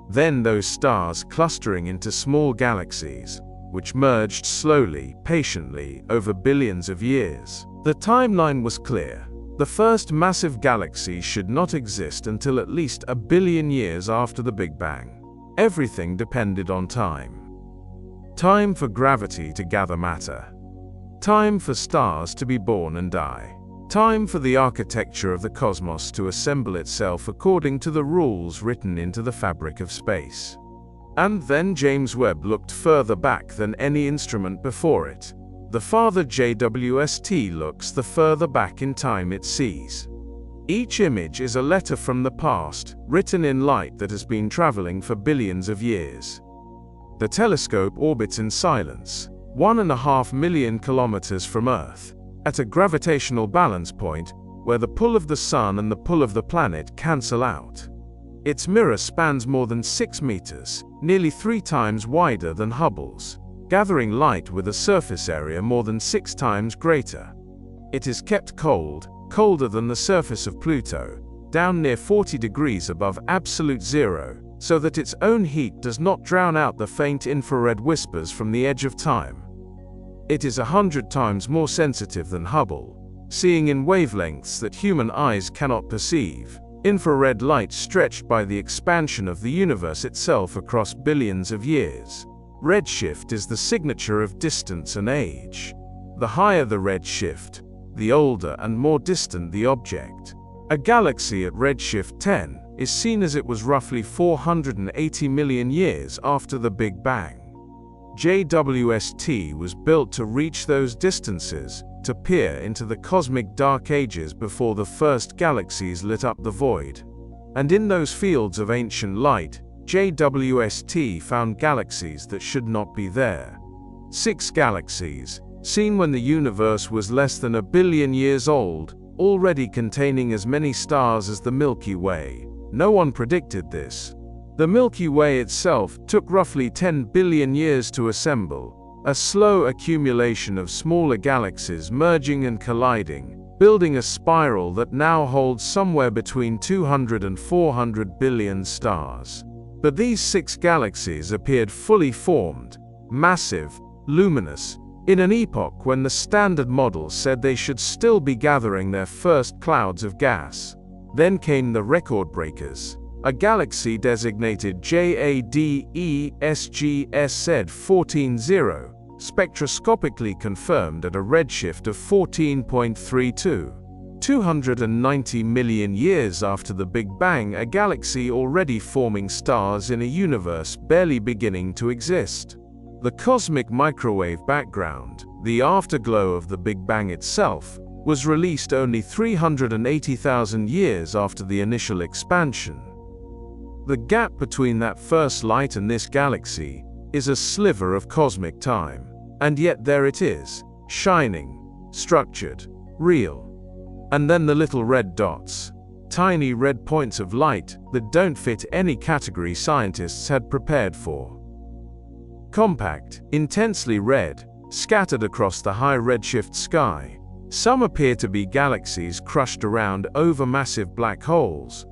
Then those stars clustering into small galaxies, which merged slowly, patiently, over billions of years. The timeline was clear. The first massive galaxy should not exist until at least 1 billion years after the Big Bang. Everything depended on time. Time for gravity to gather matter. Time for stars to be born and die. Time for the architecture of the cosmos to assemble itself according to the rules written into the fabric of space. And then James Webb looked further back than any instrument before it. The farther JWST looks, the further back in time it sees. Each image is a letter from the past, written in light that has been traveling for billions of years. The telescope orbits in silence, 1.5 million kilometers from Earth, at a gravitational balance point where the pull of the Sun and the pull of the planet cancel out. Its mirror spans more than 6 meters, nearly 3 times wider than Hubble's, gathering light with a surface area more than 6 times greater. It is kept cold, colder than the surface of Pluto, down near 40 degrees above absolute zero, so that its own heat does not drown out the faint infrared whispers from the edge of time. It is 100 times more sensitive than Hubble, seeing in wavelengths that human eyes cannot perceive, infrared light stretched by the expansion of the universe itself across billions of years. Redshift is the signature of distance and age. The higher the redshift, the older and more distant the object. A galaxy at redshift 10 is seen as it was roughly 480 million years after the Big Bang. JWST was built to reach those distances, to peer into the cosmic dark ages before the first galaxies lit up the void. And in those fields of ancient light, JWST found galaxies that should not be there. 6 galaxies, seen when the universe was less than 1 billion years old, already containing as many stars as the Milky Way. No one predicted this. The Milky Way itself took roughly 10 billion years to assemble, a slow accumulation of smaller galaxies merging and colliding, building a spiral that now holds somewhere between 200 and 400 billion stars. But these 6 galaxies appeared fully formed, massive, luminous, in an epoch when the Standard Model said they should still be gathering their first clouds of gas. Then came the record breakers. A galaxy designated JADES 14-0, spectroscopically confirmed at a redshift of 14.32. 290 million years after the Big Bang, a galaxy already forming stars in a universe barely beginning to exist. The cosmic microwave background, the afterglow of the Big Bang itself, was released only 380,000 years after the initial expansion. The gap between that first light and this galaxy is a sliver of cosmic time, and yet there it is, shining, structured, real. And then the little red dots, tiny red points of light that don't fit any category scientists had prepared for. Compact, intensely red, scattered across the high redshift sky. Some appear to be galaxies crushed around overmassive black holes.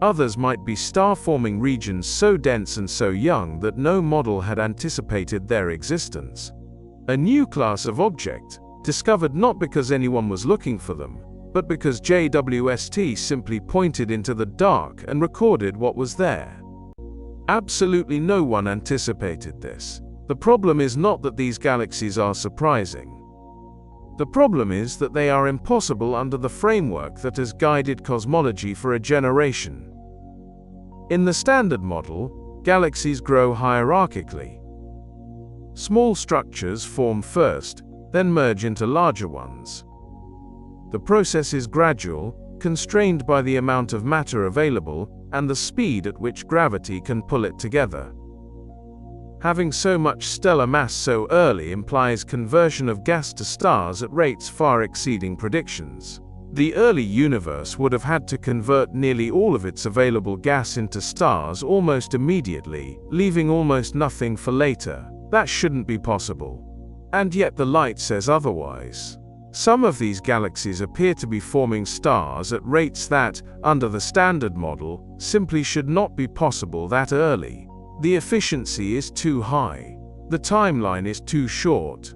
Others might be star-forming regions so dense and so young that no model had anticipated their existence. A new class of object, discovered not because anyone was looking for them, but because JWST simply pointed into the dark and recorded what was there. Absolutely no one anticipated this. The problem is not that these galaxies are surprising. The problem is that they are impossible under the framework that has guided cosmology for a generation. In the Standard Model, galaxies grow hierarchically. Small structures form first, then merge into larger ones. The process is gradual, constrained by the amount of matter available and the speed at which gravity can pull it together. Having so much stellar mass so early implies conversion of gas to stars at rates far exceeding predictions. The early universe would have had to convert nearly all of its available gas into stars almost immediately, leaving almost nothing for later. That shouldn't be possible. And yet the light says otherwise. Some of these galaxies appear to be forming stars at rates that, under the Standard Model, simply should not be possible that early. The efficiency is too high. The timeline is too short.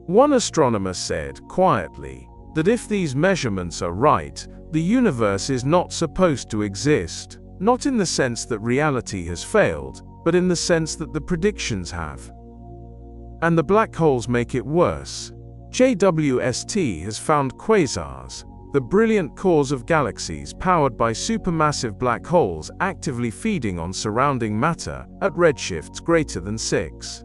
One astronomer said, quietly, that if these measurements are right, the universe is not supposed to exist, not in the sense that reality has failed, but in the sense that the predictions have. And the black holes make it worse. JWST has found quasars, the brilliant cores of galaxies powered by supermassive black holes actively feeding on surrounding matter at redshifts greater than 6.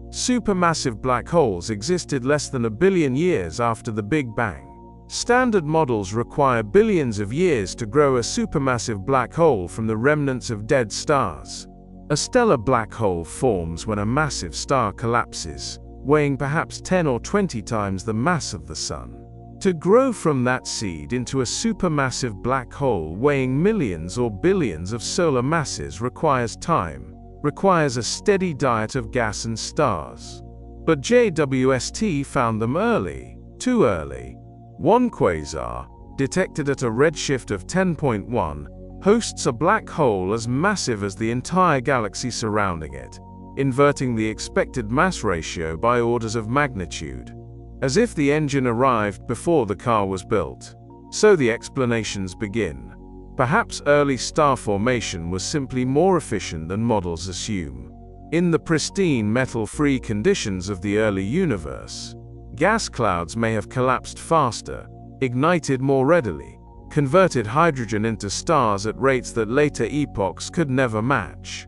Supermassive black holes existed less than a billion years after the Big Bang. Standard models require billions of years to grow a supermassive black hole from the remnants of dead stars. A stellar black hole forms when a massive star collapses, weighing perhaps 10 or 20 times the mass of the Sun. To grow from that seed into a supermassive black hole weighing millions or billions of solar masses requires time, requires a steady diet of gas and stars. But JWST found them early, too early. One quasar, detected at a redshift of 10.1, hosts a black hole as massive as the entire galaxy surrounding it, inverting the expected mass ratio by orders of magnitude. As if the engine arrived before the car was built. So the explanations begin. Perhaps early star formation was simply more efficient than models assume. In the pristine metal-free conditions of the early universe, gas clouds may have collapsed faster, ignited more readily, converted hydrogen into stars at rates that later epochs could never match.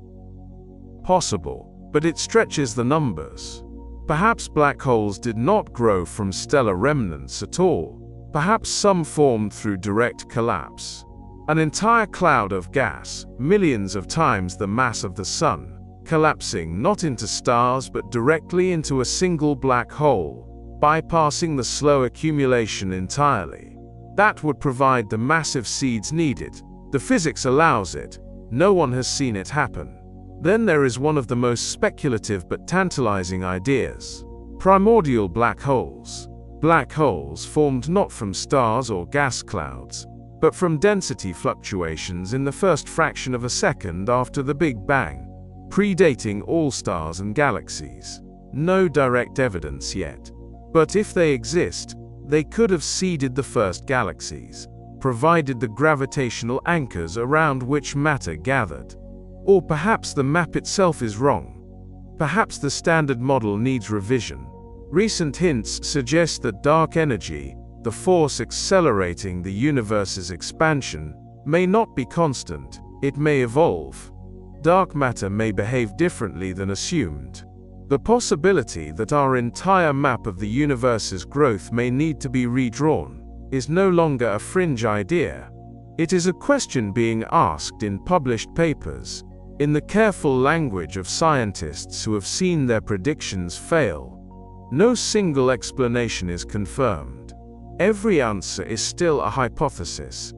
Possible, but it stretches the numbers. Perhaps black holes did not grow from stellar remnants at all. Perhaps some formed through direct collapse. An entire cloud of gas, millions of times the mass of the Sun, collapsing not into stars but directly into a single black hole, bypassing the slow accumulation entirely. That would provide the massive seeds needed. The physics allows it. No one has seen it happen. Then there is one of the most speculative but tantalizing ideas. Primordial black holes. Black holes formed not from stars or gas clouds, but from density fluctuations in the first fraction of a second after the Big Bang, predating all stars and galaxies. No direct evidence yet. But if they exist, they could have seeded the first galaxies, provided the gravitational anchors around which matter gathered. Or perhaps the map itself is wrong. Perhaps the standard model needs revision. Recent hints suggest that dark energy, the force accelerating the universe's expansion, may not be constant. It may evolve. Dark matter may behave differently than assumed. The possibility that our entire map of the universe's growth may need to be redrawn is no longer a fringe idea. It is a question being asked in published papers, in the careful language of scientists who have seen their predictions fail. No single explanation is confirmed. Every answer is still a hypothesis.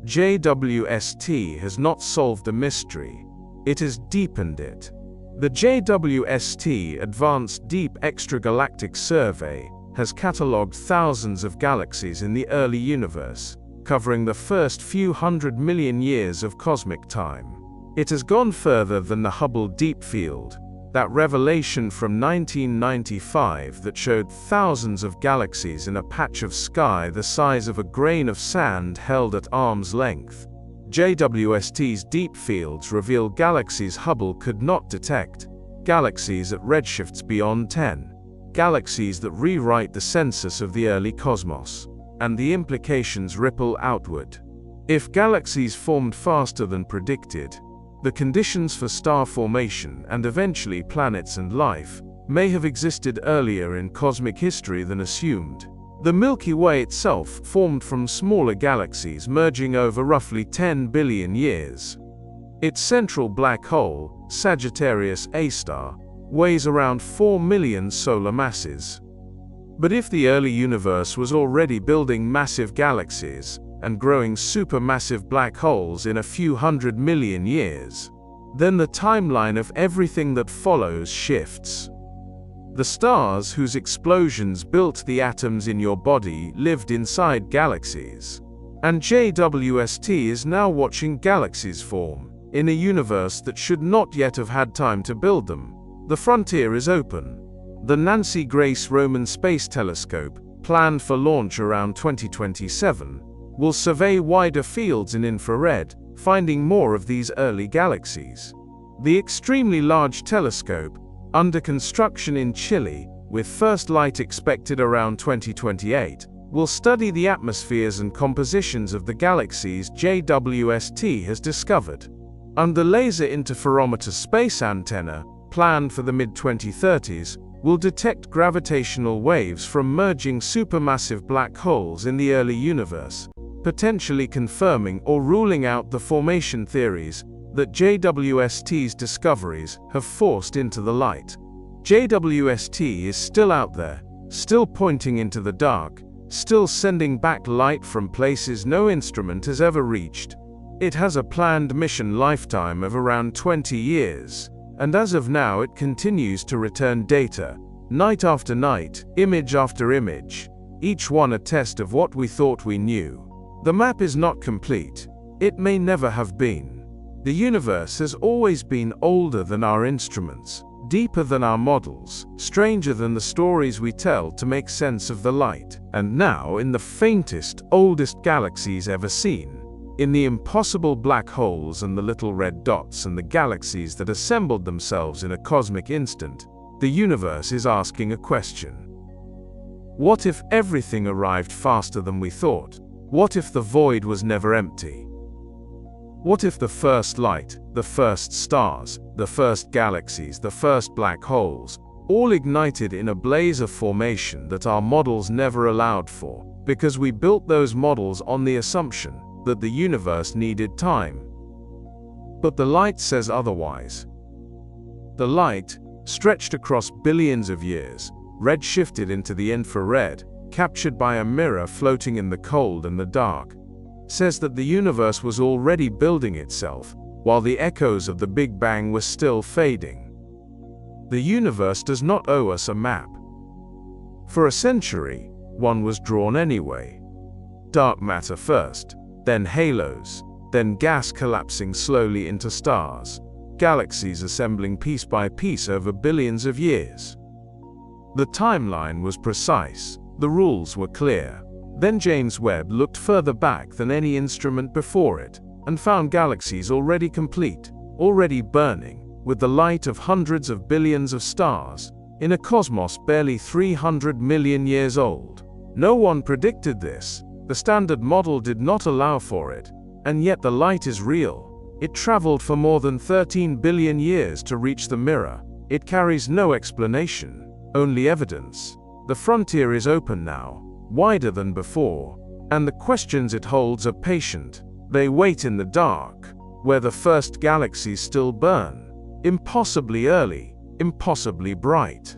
JWST has not solved the mystery. It has deepened it. The JWST Advanced Deep Extragalactic Survey has catalogued thousands of galaxies in the early universe, covering the first few 100 million years of cosmic time. It has gone further than the Hubble Deep Field, that revelation from 1995 that showed thousands of galaxies in a patch of sky the size of a grain of sand held at arm's length. JWST's deep fields reveal galaxies Hubble could not detect, galaxies at redshifts beyond 10, galaxies that rewrite the census of the early cosmos, and the implications ripple outward. If galaxies formed faster than predicted, the conditions for star formation and eventually planets and life may have existed earlier in cosmic history than assumed. The Milky Way itself formed from smaller galaxies merging over roughly 10 billion years. Its central black hole, Sagittarius A star, weighs around 4 million solar masses. But if the early universe was already building massive galaxies and growing supermassive black holes in a few 100 million years, then the timeline of everything that follows shifts. The stars whose explosions built the atoms in your body lived inside galaxies. And JWST is now watching galaxies form, in a universe that should not yet have had time to build them. The frontier is open. The Nancy Grace Roman Space Telescope, planned for launch around 2027, will survey wider fields in infrared, finding more of these early galaxies. The extremely large telescope, under construction in Chile, with first light expected around 2028, will study the atmospheres and compositions of the galaxies JWST has discovered. Under laser interferometer space antenna, planned for the mid-2030s, will detect gravitational waves from merging supermassive black holes in the early universe, potentially confirming or ruling out the formation theories that JWST's discoveries have forced into the light. JWST is still out there, still pointing into the dark, still sending back light from places no instrument has ever reached. It has a planned mission lifetime of around 20 years, and as of now it continues to return data, night after night, image after image, each one a test of what we thought we knew. The map is not complete. It may never have been. The universe has always been older than our instruments, deeper than our models, stranger than the stories we tell to make sense of the light, and now in the faintest, oldest galaxies ever seen, in the impossible black holes and the little red dots and the galaxies that assembled themselves in a cosmic instant, the universe is asking a question. What if everything arrived faster than we thought? What if the void was never empty? What if the first light, the first stars, the first galaxies, the first black holes, all ignited in a blaze of formation that our models never allowed for, because we built those models on the assumption that the universe needed time? But the light says otherwise. The light, stretched across billions of years, red-shifted into the infrared, captured by a mirror floating in the cold and the dark, says that the universe was already building itself, while the echoes of the Big Bang were still fading. The universe does not owe us a map. For a century, one was drawn anyway. Dark matter first, then halos, then gas collapsing slowly into stars, galaxies assembling piece by piece over billions of years. The timeline was precise, the rules were clear. Then James Webb looked further back than any instrument before it, and found galaxies already complete, already burning, with the light of hundreds of billions of stars, in a cosmos barely 300 million years old. No one predicted this, the standard model did not allow for it, and yet the light is real. It traveled for more than 13 billion years to reach the mirror. It carries no explanation, only evidence. The frontier is open now, wider than before, and the questions it holds are patient. They wait in the dark, where the first galaxies still burn, impossibly early, impossibly bright.